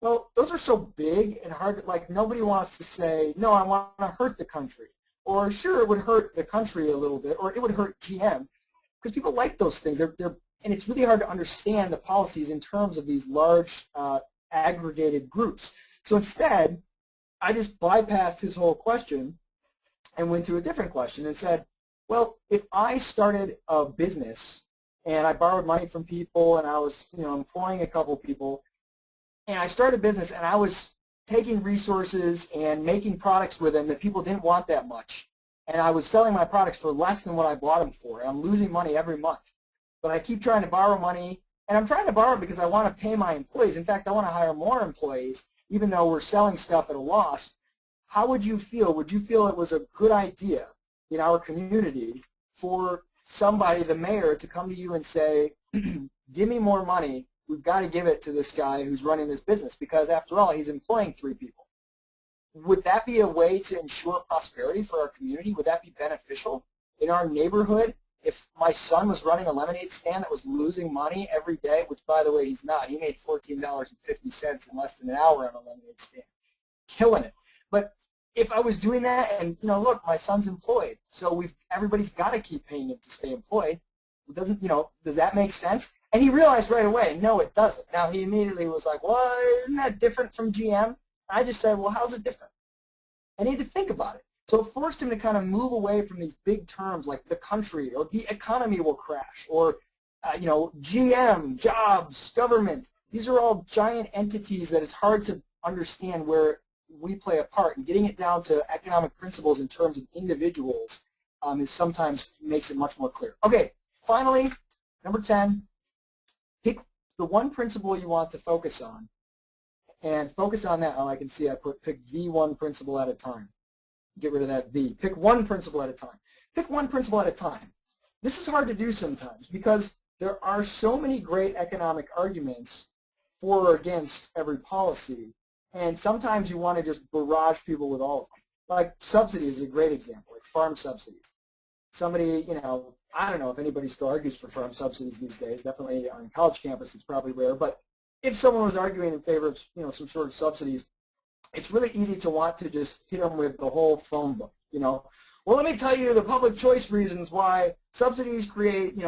Well, those are so big and hard, like nobody wants to say, no, I want to hurt the country. Or sure, it would hurt the country a little bit, or it would hurt GM, because people like those things. And it's really hard to understand the policies in terms of these large aggregated groups. So instead, I just bypassed his whole question and went to a different question and said, well, if I started a business and I borrowed money from people and I was employing a couple people, and I started a business and I was taking resources and making products with them that people didn't want that much, and I was selling my products for less than what I bought them for, and I'm losing money every month, but I keep trying to borrow money, and I'm trying to borrow because I want to pay my employees. In fact, I want to hire more employees even though we're selling stuff at a loss. How would you feel? Would you feel it was a good idea in our community for somebody, the mayor, to come to you and say, give me more money, we've got to give it to this guy who's running this business, because after all, he's employing 3 people? Would that be a way to ensure prosperity for our community? Would that be beneficial? In our neighborhood, if my son was running a lemonade stand that was losing money every day, which, by the way, he's not. He made $14.50 in less than an hour on a lemonade stand. Killing it. But if I was doing that and, look, my son's employed, so everybody's got to keep paying him to stay employed. Does that make sense? And he realized right away, no, it doesn't. Now, he immediately was like, well, isn't that different from GM? I just said, well, how's it different? And he had to think about it. So it forced him to kind of move away from these big terms like the country or the economy will crash or, GM, jobs, government. These are all giant entities that it's hard to understand where we play a part. And getting it down to economic principles in terms of individuals is sometimes makes it much more clear. Okay, finally, number 10, pick the one principle you want to focus on and focus on that. Oh, I can see I pick the one principle at a time. Get rid of that the. Pick one principle at a time. Pick one principle at a time. This is hard to do sometimes because there are so many great economic arguments for or against every policy, and sometimes you want to just barrage people with all of them. Like subsidies is a great example, like farm subsidies. Somebody, I don't know if anybody still argues for farm subsidies these days. Definitely on college campus it's probably rare, but if someone was arguing in favor of some sort of subsidies, it's really easy to want to just hit them with the whole phone book. Well, let me tell you the public choice reasons why subsidies create,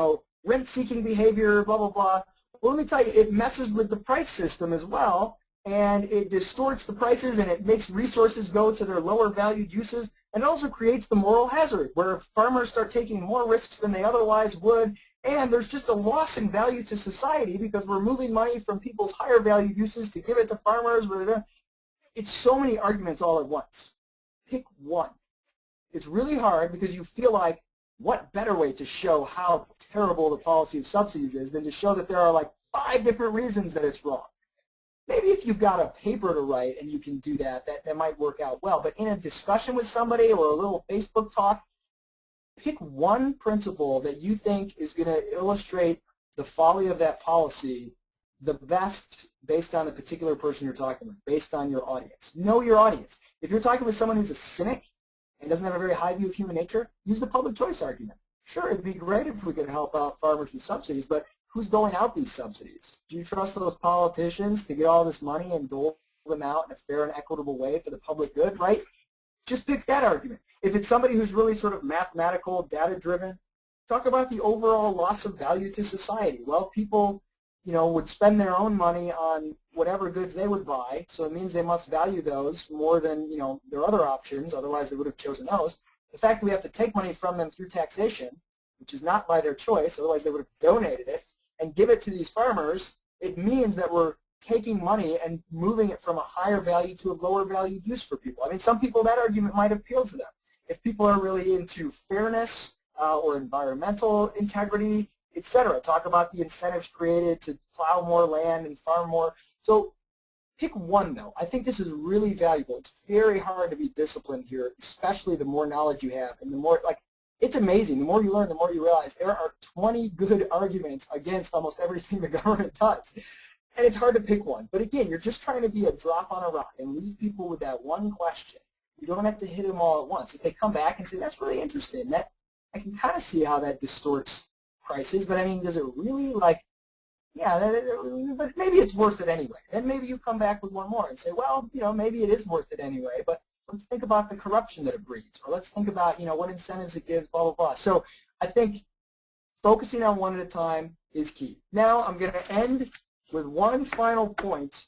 rent-seeking behavior, blah, blah, blah. Well, let me tell you, it messes with the price system as well, and it distorts the prices, and it makes resources go to their lower valued uses, and it also creates the moral hazard, where farmers start taking more risks than they otherwise would, and there's just a loss in value to society because we're moving money from people's higher valued uses to give it to farmers. It's so many arguments all at once. pick one. It's really hard because you feel like, what better way to show how terrible the policy of subsidies is than to show that there are like 5 different reasons that it's wrong. Maybe if you've got a paper to write and you can do that, that might work out well. But in a discussion with somebody or a little Facebook talk, pick one principle that you think is going to illustrate the folly of that policy the best based on the particular person you're talking with, based on your audience. Know your audience. If you're talking with someone who's a cynic and doesn't have a very high view of human nature, use the public choice argument. Sure, it'd be great if we could help out farmers with subsidies, but who's doling out these subsidies? Do you trust those politicians to get all this money and dole them out in a fair and equitable way for the public good, right? Just pick that argument. If it's somebody who's really sort of mathematical, data-driven, talk about the overall loss of value to society. Well, people, would spend their own money on whatever goods they would buy, so it means they must value those more than, their other options, otherwise they would have chosen those. The fact that we have to take money from them through taxation, which is not by their choice, otherwise they would have donated it, and give it to these farmers, it means that we're taking money and moving it from a higher value to a lower value use for people. I mean, some people, that argument might appeal to them. If people are really into fairness or environmental integrity, etc., talk about the incentives created to plow more land and farm more. So pick one, though. I think this is really valuable. It's very hard to be disciplined here, especially the more knowledge you have. And the more, it's amazing. The more you learn, the more you realize there are 20 good arguments against almost everything the government does. And it's hard to pick one. But again, you're just trying to be a drop on a rock and leave people with that one question. You don't have to hit them all at once. If they come back and say, that's really interesting, that I can kind of see how that distorts prices, but I mean, does it really, but maybe it's worth it anyway. Then maybe you come back with one more and say, well, maybe it is worth it anyway, but let's think about the corruption that it breeds, or let's think about, what incentives it gives, blah, blah, blah. So I think focusing on one at a time is key. Now I'm going to end with one final point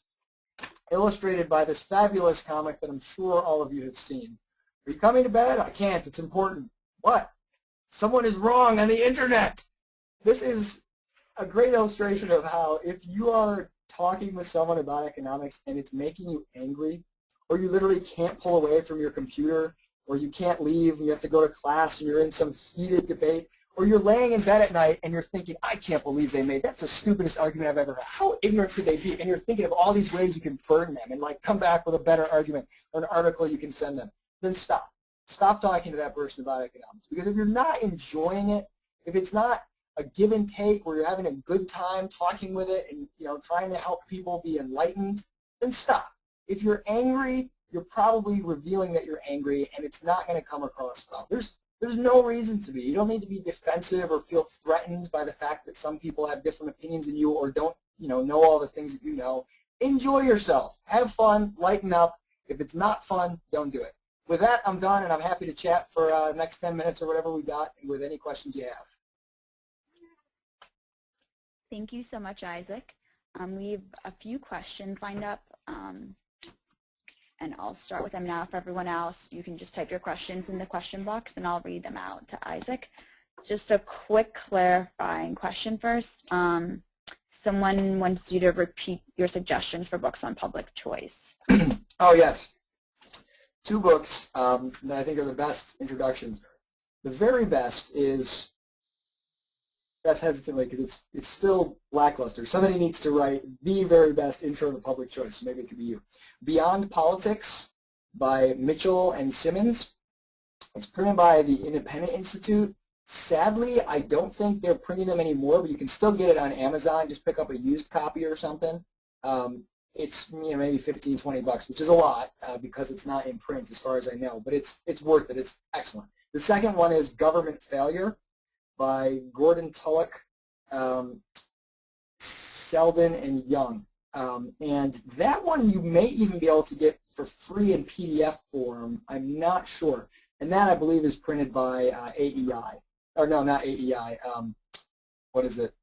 illustrated by this fabulous comic that I'm sure all of you have seen. Are you coming to bed? I can't. It's important. What? Someone is wrong on the internet. This is a great illustration of how if you are talking with someone about economics and it's making you angry, or you literally can't pull away from your computer, or you can't leave and you have to go to class and you're in some heated debate, or you're laying in bed at night and you're thinking, I can't believe they made, that's the stupidest argument I've ever heard. How ignorant could they be? And you're thinking of all these ways you can burn them and come back with a better argument or an article you can send them. Then stop. Stop talking to that person about economics. Because if you're not enjoying it, if it's not a give and take where you're having a good time talking with it and trying to help people be enlightened, then stop. If you're angry, you're probably revealing that you're angry, and it's not going to come across well. There's no reason to be. You don't need to be defensive or feel threatened by the fact that some people have different opinions than you or don't know all the things that you know. Enjoy yourself. Have fun. Lighten up. If it's not fun, don't do it. With that, I'm done, and I'm happy to chat for the next 10 minutes or whatever we got with any questions you have. Thank you so much, Isaac. We have a few questions lined up, and I'll start with them now. For everyone else, you can just type your questions in the question box, and I'll read them out to Isaac. Just a quick clarifying question first. Someone wants you to repeat your suggestions for books on public choice. Oh, yes. 2 books that I think are the best introductions. The very best is, that's hesitantly because it's still lackluster. Somebody needs to write the very best intro to public choice, so maybe it could be you. Beyond Politics by Mitchell and Simmons. It's printed by the Independent Institute. Sadly, I don't think they're printing them anymore, but you can still get it on Amazon. Just pick up a used copy or something. It's maybe 15, 20 bucks, which is a lot because it's not in print as far as I know, but it's worth it. It's excellent. The second one is Government Failure by Gordon Tullock, Selden, and Young. And that one you may even be able to get for free in PDF form. I'm not sure. And that, I believe, is printed by AEI. Or no, not AEI. What is it?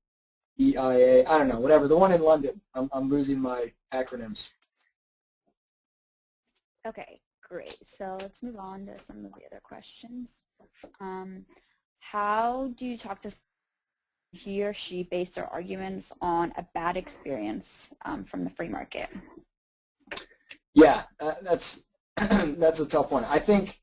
EIA. I don't know. Whatever. The one in London. I'm losing my acronyms. Okay, great. So let's move on to some of the other questions. How do you talk to he or she base their arguments on a bad experience from the free market? Yeah, that's That's a tough one. I think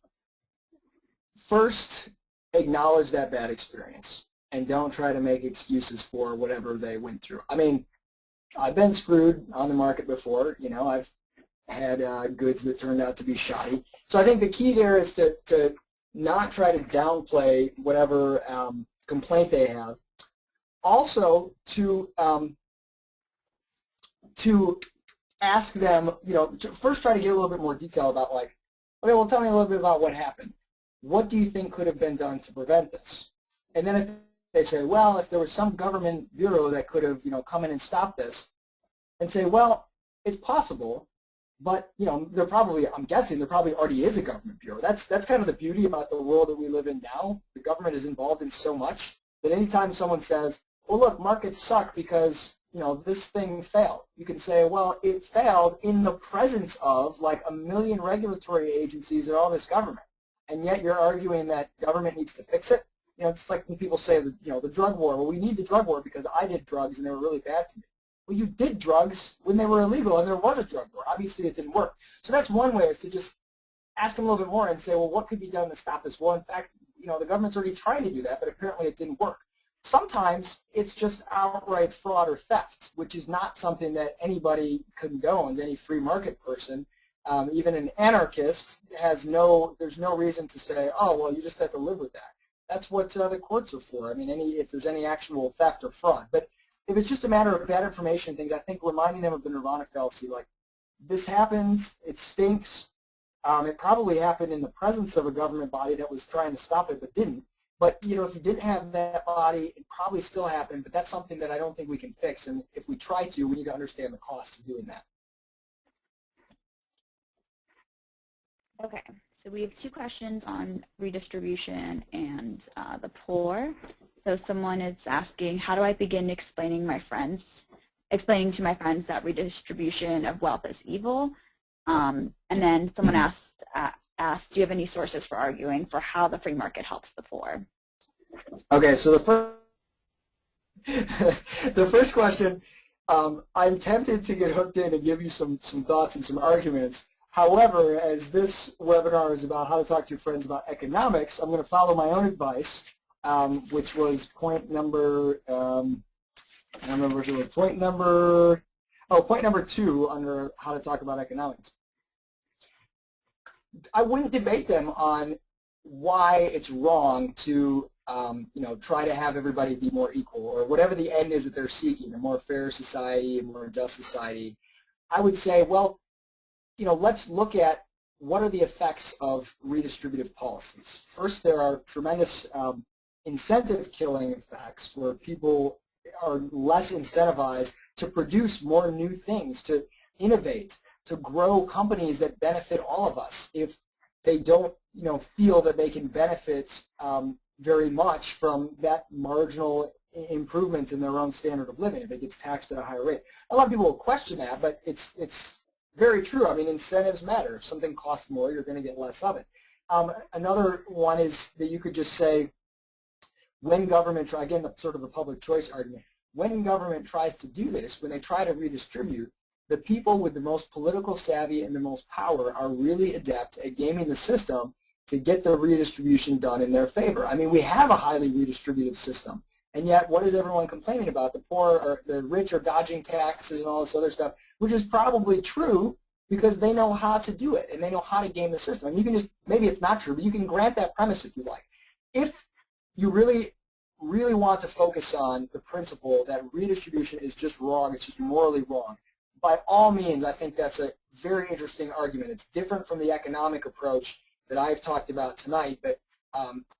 first acknowledge that bad experience and don't try to make excuses for whatever they went through. I mean, I've been screwed on the market before. You know, I've had goods that turned out to be shoddy. So I think the key there is to not try to downplay whatever complaint they have. Also, to ask them, you know, to first try to get a little bit more detail about, like, okay, well, tell me a little bit about what happened. What do you think could have been done to prevent this? And then if they say, well, if there was some government bureau that could have, you know, come in and stop this, and say, well, it's possible, but, you know, there probably, I'm guessing there probably already is a government bureau. That's kind of the beauty about the world that we live in now. The government is involved in so much that anytime someone says, well, look, markets suck because, you know, this thing failed, you can say, well, it failed in the presence of like 1 million regulatory agencies and all this government, and yet you're arguing that government needs to fix it. You know, it's like when people say that, you know, the drug war, well, we need the drug war because I did drugs and they were really bad for me. Well, you did drugs when they were illegal and there was a drug war. Obviously, it didn't work. So that's one way, is to just ask them a little bit more and say, well, what could be done to stop this? Well, in fact, you know, the government's already trying to do that, but apparently it didn't work. Sometimes it's just outright fraud or theft, which is not something that anybody condones, any free market person. Even an anarchist has there's no reason to say, oh, well, you just have to live with that. That's what the courts are for. I mean, if there's any actual theft or fraud. But if it's just a matter of bad information and things, I think reminding them of the nirvana fallacy, like, this happens, it stinks, it probably happened in the presence of a government body that was trying to stop it but didn't. But, you know, if you didn't have that body, it probably still happened, but that's something that I don't think we can fix. And if we try to, we need to understand the cost of doing that. Okay, so we have 2 questions on redistribution and the poor. So someone is asking, how do I begin explaining to my friends that redistribution of wealth is evil? And then someone asked, do you have any sources for arguing for how the free market helps the poor? Okay, so the first question, I'm tempted to get hooked in and give you some thoughts and some arguments. However, as this webinar is about how to talk to your friends about economics, I'm going to follow my own advice, which was point number, I don't remember if it was point number 2 under how to talk about economics. I wouldn't debate them on why it's wrong to you know, try to have everybody be more equal, or whatever the end is that they're seeking, a more fair society, a more just society. I would say, well, you know, let's look at what are the effects of redistributive policies. First, there are tremendous incentive killing effects where people are less incentivized to produce more new things, to innovate, to grow companies that benefit all of us, if they don't, you know, feel that they can benefit very much from that marginal improvement in their own standard of living if it gets taxed at a higher rate. A lot of people will question that, but it's very true. I mean, incentives matter. If something costs more, you're going to get less of it. Another one is that you could just say, when government, again, sort of the public choice argument, when government tries to do this, when they try to redistribute, the people with the most political savvy and the most power are really adept at gaming the system to get the redistribution done in their favor. I mean, we have a highly redistributive system, and yet what is everyone complaining about? The poor or the rich are dodging taxes and all this other stuff, which is probably true because they know how to do it and they know how to game the system. And you can just, maybe it's not true, but you can grant that premise if you like. If you really want to focus on the principle that redistribution is just wrong, it's just morally wrong, by all means, I think that's a very interesting argument. It's different from the economic approach that I've talked about tonight, but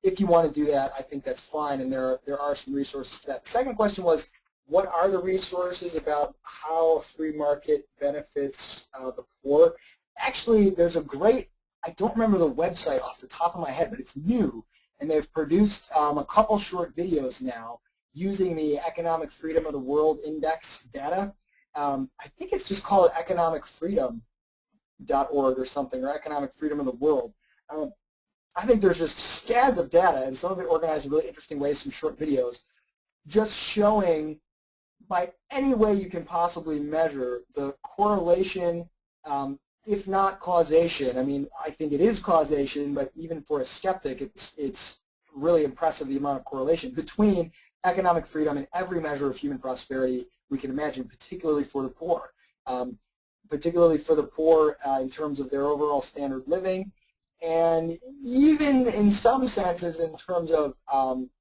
if you want to do that, I think that's fine, and there are some resources for that. The second question was, what are the resources about how a free market benefits the poor? Actually, there's a great, I don't remember the website off the top of my head, but it's new, and they've produced a couple short videos now using the Economic Freedom of the World Index data. I think it's just called economicfreedom.org or something, or Economic Freedom of the World. I think there's just scads of data, and some of it organized in really interesting ways, some short videos, just showing by any way you can possibly measure the correlation if not causation. I mean, I think it is causation, but even for a skeptic, it's really impressive the amount of correlation between economic freedom and every measure of human prosperity we can imagine, particularly for the poor. In terms of their overall standard of living, and even in some senses in terms of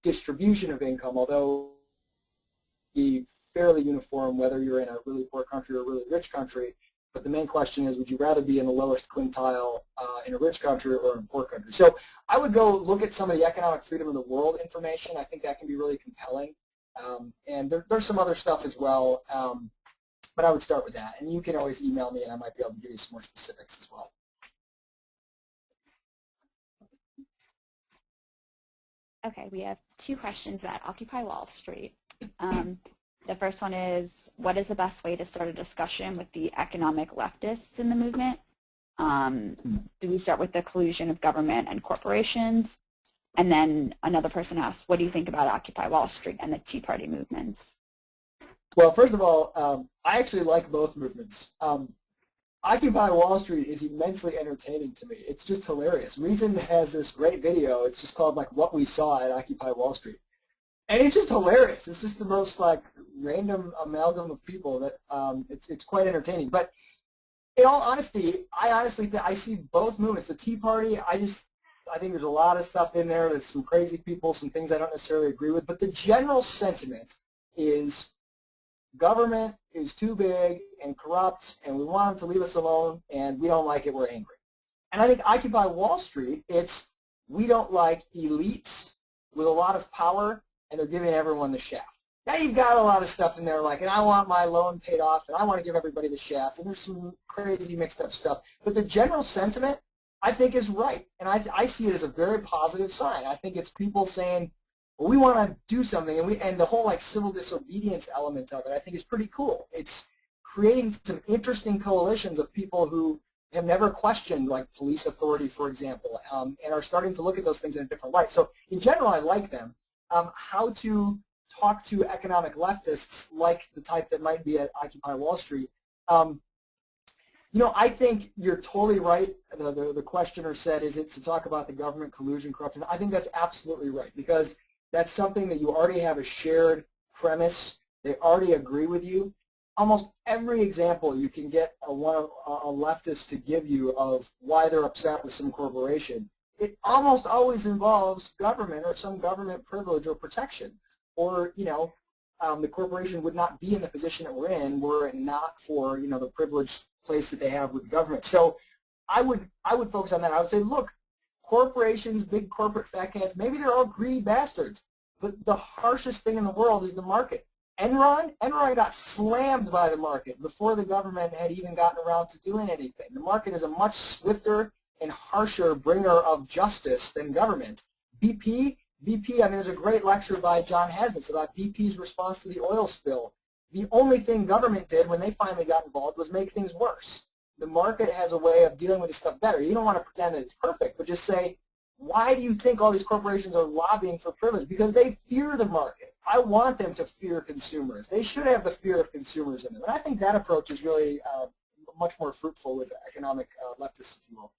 distribution of income, although be fairly uniform whether you're in a really poor country or a really rich country. But the main question is, would you rather be in the lowest quintile in a rich country or in a poor country? So I would go look at some of the economic freedom of the world information. I think that can be really compelling. And there's some other stuff as well, but I would start with that. And you can always email me, and I might be able to give you some more specifics as well. Okay, we have two questions about Occupy Wall Street. The first one is, what is the best way to start a discussion with the economic leftists in the movement? Do we start with the collusion of government and corporations? And then another person asks, what do you think about Occupy Wall Street and the Tea Party movements? Well, first of all, I actually like both movements. Occupy Wall Street is immensely entertaining to me. It's just hilarious. Reason has this great video. It's just called like What We Saw at Occupy Wall Street. And it's just hilarious. It's just the most like random amalgam of people that it's quite entertaining. But in all honesty, I see both movements. The Tea Party, I think there's a lot of stuff in there. There's some crazy people, some things I don't necessarily agree with. But the general sentiment is government is too big and corrupt, and we want them to leave us alone, and we don't like it, we're angry. And I think Occupy Wall Street, it's we don't like elites with a lot of power, and they're giving everyone the shaft. Now you've got a lot of stuff in there like, and I want my loan paid off, and I want to give everybody the shaft, and there's some crazy mixed up stuff. But the general sentiment, I think, is right, and I see it as a very positive sign. I think it's people saying, well, we want to do something, and the whole like civil disobedience element of it, I think, is pretty cool. It's creating some interesting coalitions of people who have never questioned like police authority, for example, and are starting to look at those things in a different light. So in general, I like them. How to talk to economic leftists like the type that might be at Occupy Wall Street. I think you're totally right. The questioner said, is it to talk about the government collusion, corruption? I think that's absolutely right, because that's something that you already have a shared premise. They already agree with you. Almost every example you can get a leftist to give you of why they're upset with some corporation, it almost always involves government or some government privilege or protection. Or, the corporation would not be in the position that we're in were it not for, the privileged place that they have with government. So I would focus on that. I would say, look, corporations, big corporate fat cats, maybe they're all greedy bastards, but the harshest thing in the world is the market. Enron got slammed by the market before the government had even gotten around to doing anything. The market is a much swifter and harsher bringer of justice than government. BP, there's a great lecture by John Hazlitt about BP's response to the oil spill. The only thing government did when they finally got involved was make things worse. The market has a way of dealing with this stuff better. You don't want to pretend that it's perfect, but just say, why do you think all these corporations are lobbying for privilege? Because they fear the market. I want them to fear consumers. They should have the fear of consumers in them. And I think that approach is really much more fruitful with economic leftists, if you will.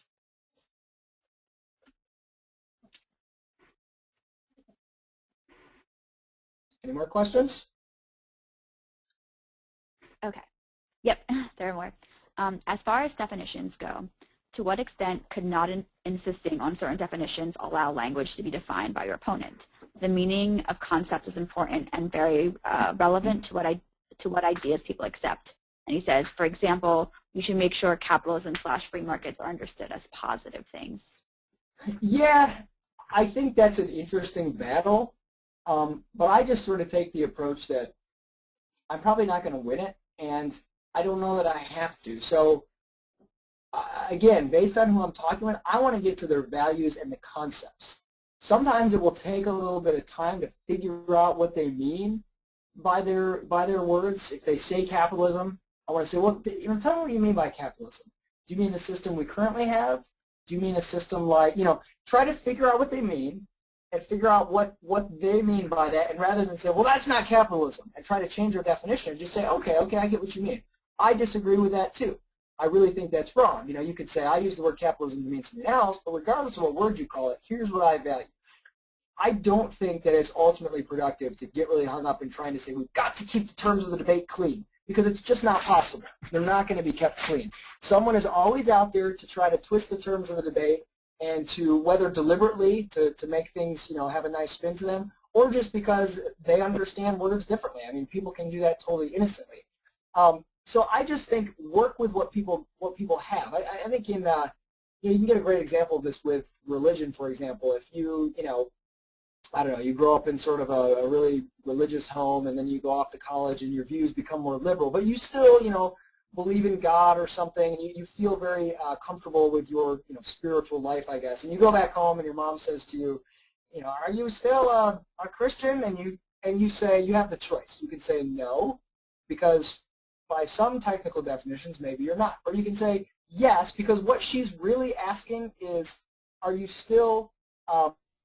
Any more questions? Okay. Yep, there are more. As far as definitions go, to what extent could not insisting on certain definitions allow language to be defined by your opponent? The meaning of concepts is important and very relevant to what ideas people accept. And he says, for example, we should make sure capitalism/free markets are understood as positive things. Yeah, I think that's an interesting battle. But I just sort of take the approach that I'm probably not going to win it, and I don't know that I have to. So again, based on who I'm talking with, I want to get to their values and the concepts. Sometimes it will take a little bit of time to figure out what they mean by their words. If they say capitalism, I want to say, well, tell me what you mean by capitalism. Do you mean the system we currently have? Do you mean a system like, try to figure out what they mean and figure out what they mean by that, and rather than say, well, that's not capitalism, and try to change their definition, just say, okay, I get what you mean. I disagree with that too. I really think that's wrong. You know, you could say, I use the word capitalism to mean something else, but regardless of what word you call it, here's what I value. I don't think that it's ultimately productive to get really hung up in trying to say we've got to keep the terms of the debate clean, because it's just not possible. They're not going to be kept clean. Someone is always out there to try to twist the terms of the debate and to, whether deliberately to make things, you know, have a nice spin to them, or just because they understand words differently. I mean, people can do that totally innocently. So I just think work with what people have. I think in you know, you can get a great example of this with religion, for example. If you know, I don't know, you grow up in sort of a really religious home, and then you go off to college and your views become more liberal, but you still, you know, believe in God or something, and you feel very comfortable with your, you know, spiritual life, I guess. And you go back home and your mom says to you, you know, are you still a Christian? And you say, you have the choice. You can say no, because by some technical definitions, maybe you're not. Or you can say yes, because what she's really asking is, are you still,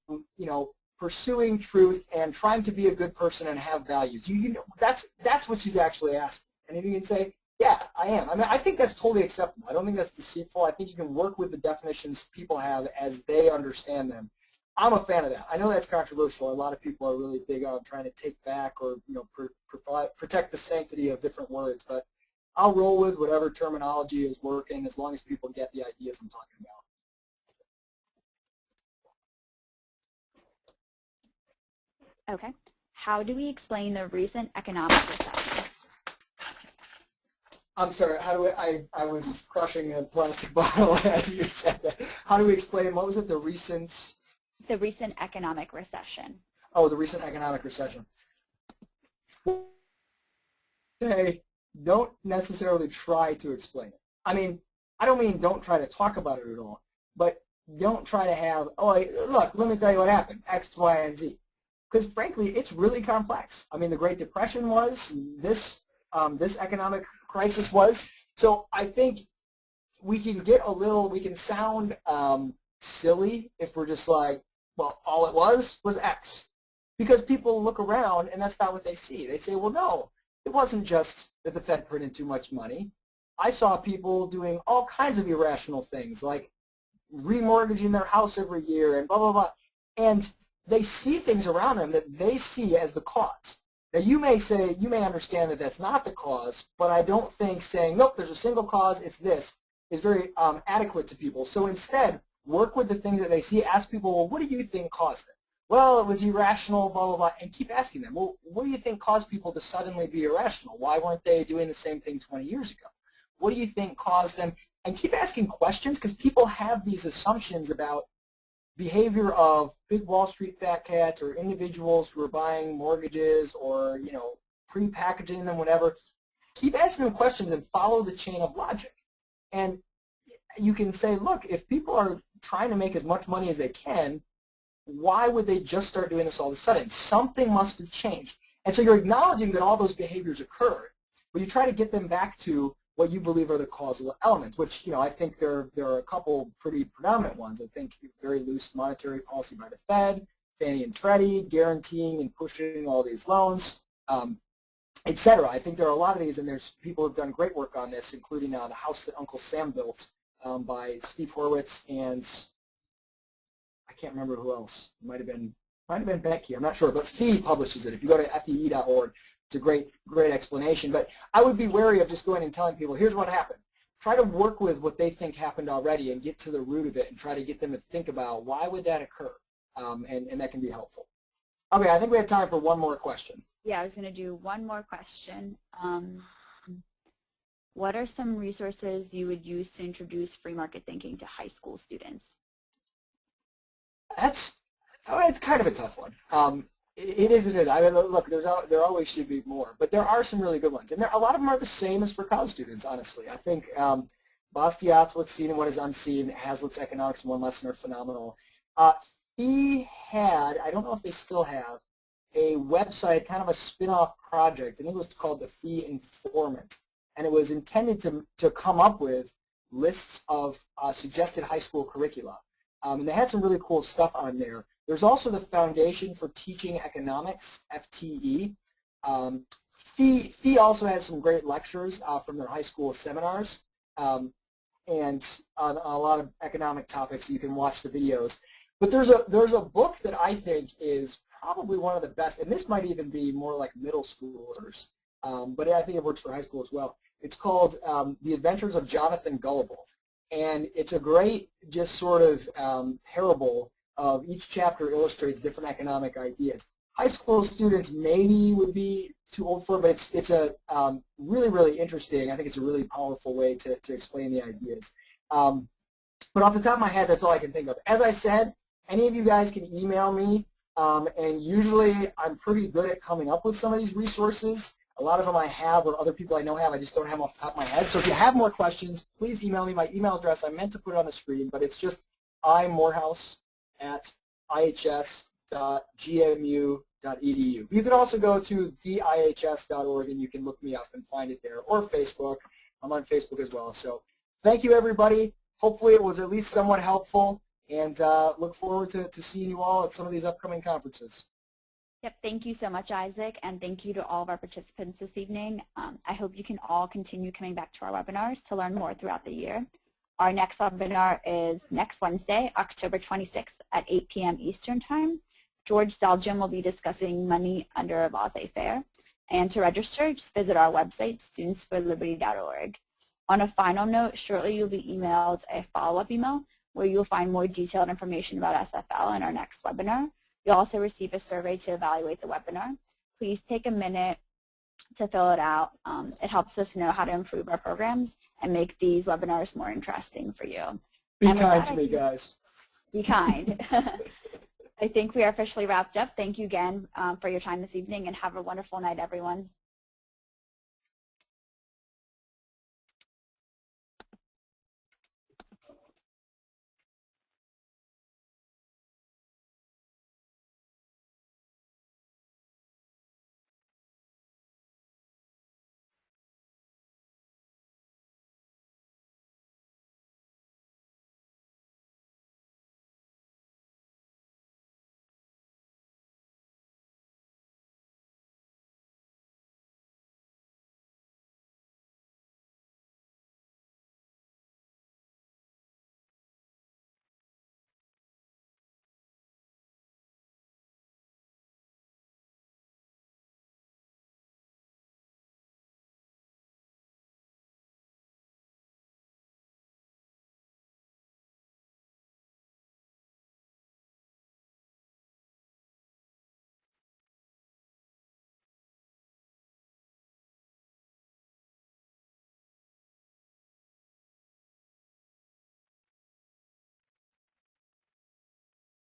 you know, pursuing truth and trying to be a good person and have values? You know, that's what she's actually asking. And if you can say, yeah, I am. I mean, I think that's totally acceptable. I don't think that's deceitful. I think you can work with the definitions people have as they understand them. I'm a fan of that. I know that's controversial. A lot of people are really big on trying to take back or, you know, protect the sanctity of different words, but I'll roll with whatever terminology is working as long as people get the ideas I'm talking about. Okay. How do we explain the recent economic recession? I'm sorry, how do I was crushing a plastic bottle as you said that. How do we explain, what was it, the recent economic recession. Oh, the recent economic recession. Say, don't necessarily try to explain it. I mean, I don't mean don't try to talk about it at all, but don't try to have, oh, look, let me tell you what happened, X, Y, and Z. Because frankly, it's really complex. I mean, the Great Depression was, this economic crisis was. So I think we can get a little, we can sound silly if we're just like, well, all it was X. Because people look around and that's not what they see. They say, well, no, it wasn't just that the Fed printed too much money. I saw people doing all kinds of irrational things, like remortgaging their house every year and blah, blah, blah. And they see things around them that they see as the cause. Now, you may say, you may understand that that's not the cause, but I don't think saying, nope, there's a single cause, it's this, is very adequate to people. So instead, work with the things that they see. Ask people, well, what do you think caused it? Well, it was irrational, blah, blah, blah, and keep asking them, well, what do you think caused people to suddenly be irrational? Why weren't they doing the same thing 20 years ago? What do you think caused them? And keep asking questions, because people have these assumptions about behavior of big Wall Street fat cats or individuals who are buying mortgages or, you know, pre-packaging them, whatever. Keep asking them questions and follow the chain of logic. And you can say, look, if people are trying to make as much money as they can, why would they just start doing this all of a sudden? Something must have changed. And so you're acknowledging that all those behaviors occurred, but you try to get them back to what you believe are the causal elements, which, you know, I think there are a couple pretty predominant ones. I think very loose monetary policy by the Fed, Fannie and Freddie, guaranteeing and pushing all these loans, et cetera. I think there are a lot of these, and there's people who have done great work on this, including the house that Uncle Sam built by Steve Horowitz and I can't remember who else. It might have been Becky. I'm not sure, but FEE publishes it. If you go to fee.org, it's a great explanation. But I would be wary of just going and telling people, here's what happened. Try to work with what they think happened already and get to the root of it and try to get them to think about why would that occur, and that can be helpful. Okay, I think we have time for one more question. Yeah, I was going to do one more question. What are some resources you would use to introduce free market thinking to high school students? It's kind of a tough one. It is. I mean, look, there always should be more, but there are some really good ones, and a lot of them are the same as for college students. Honestly, I think Bastiat's What's Seen and What Is Unseen, Hazlitt's Economics in One Lesson are phenomenal. FEE had, I don't know if they still have, a website, kind of a spin-off project. I think it was called the FEE Informant, and it was intended to come up with lists of suggested high school curricula. And they had some really cool stuff on there. There's also the Foundation for Teaching Economics, FTE. FEE also has some great lectures from their high school seminars. and on a lot of economic topics. You can watch the videos. But there's a book that I think is probably one of the best, and this might even be more like middle schoolers, but I think it works for high school as well. It's called The Adventures of Jonathan Gullible, and it's a great just sort of parable of each chapter illustrates different economic ideas. High school students maybe would be too old for it, but it's a really, really interesting. I think it's a really powerful way to explain the ideas. But off the top of my head, that's all I can think of. As I said, any of you guys can email me, and usually I'm pretty good at coming up with some of these resources. A lot of them I have or other people I know have. I just don't have them off the top of my head. So if you have more questions, please email me. My email address, I meant to put it on the screen, but it's justimorehouse@ihs.gmu.edu. You can also go to theihs.org and you can look me up and find it there, or Facebook. I'm on Facebook as well. So thank you, everybody. Hopefully it was at least somewhat helpful, and look forward to seeing you all at some of these upcoming conferences. Yep, thank you so much, Isaac, and thank you to all of our participants this evening. I hope you can all continue coming back to our webinars to learn more throughout the year. Our next webinar is next Wednesday, October 26th at 8 p.m. Eastern Time. George Selgin will be discussing money under a laissez-faire. And to register, just visit our website, studentsforliberty.org. On a final note, shortly you'll be emailed a follow-up email where you'll find more detailed information about SFL in our next webinar. You'll also receive a survey to evaluate the webinar. Please take a minute to fill it out. It helps us know how to improve our programs and make these webinars more interesting for you. Be kind to me, guys. Be kind. I think we are officially wrapped up. Thank you again for your time this evening, and have a wonderful night, everyone.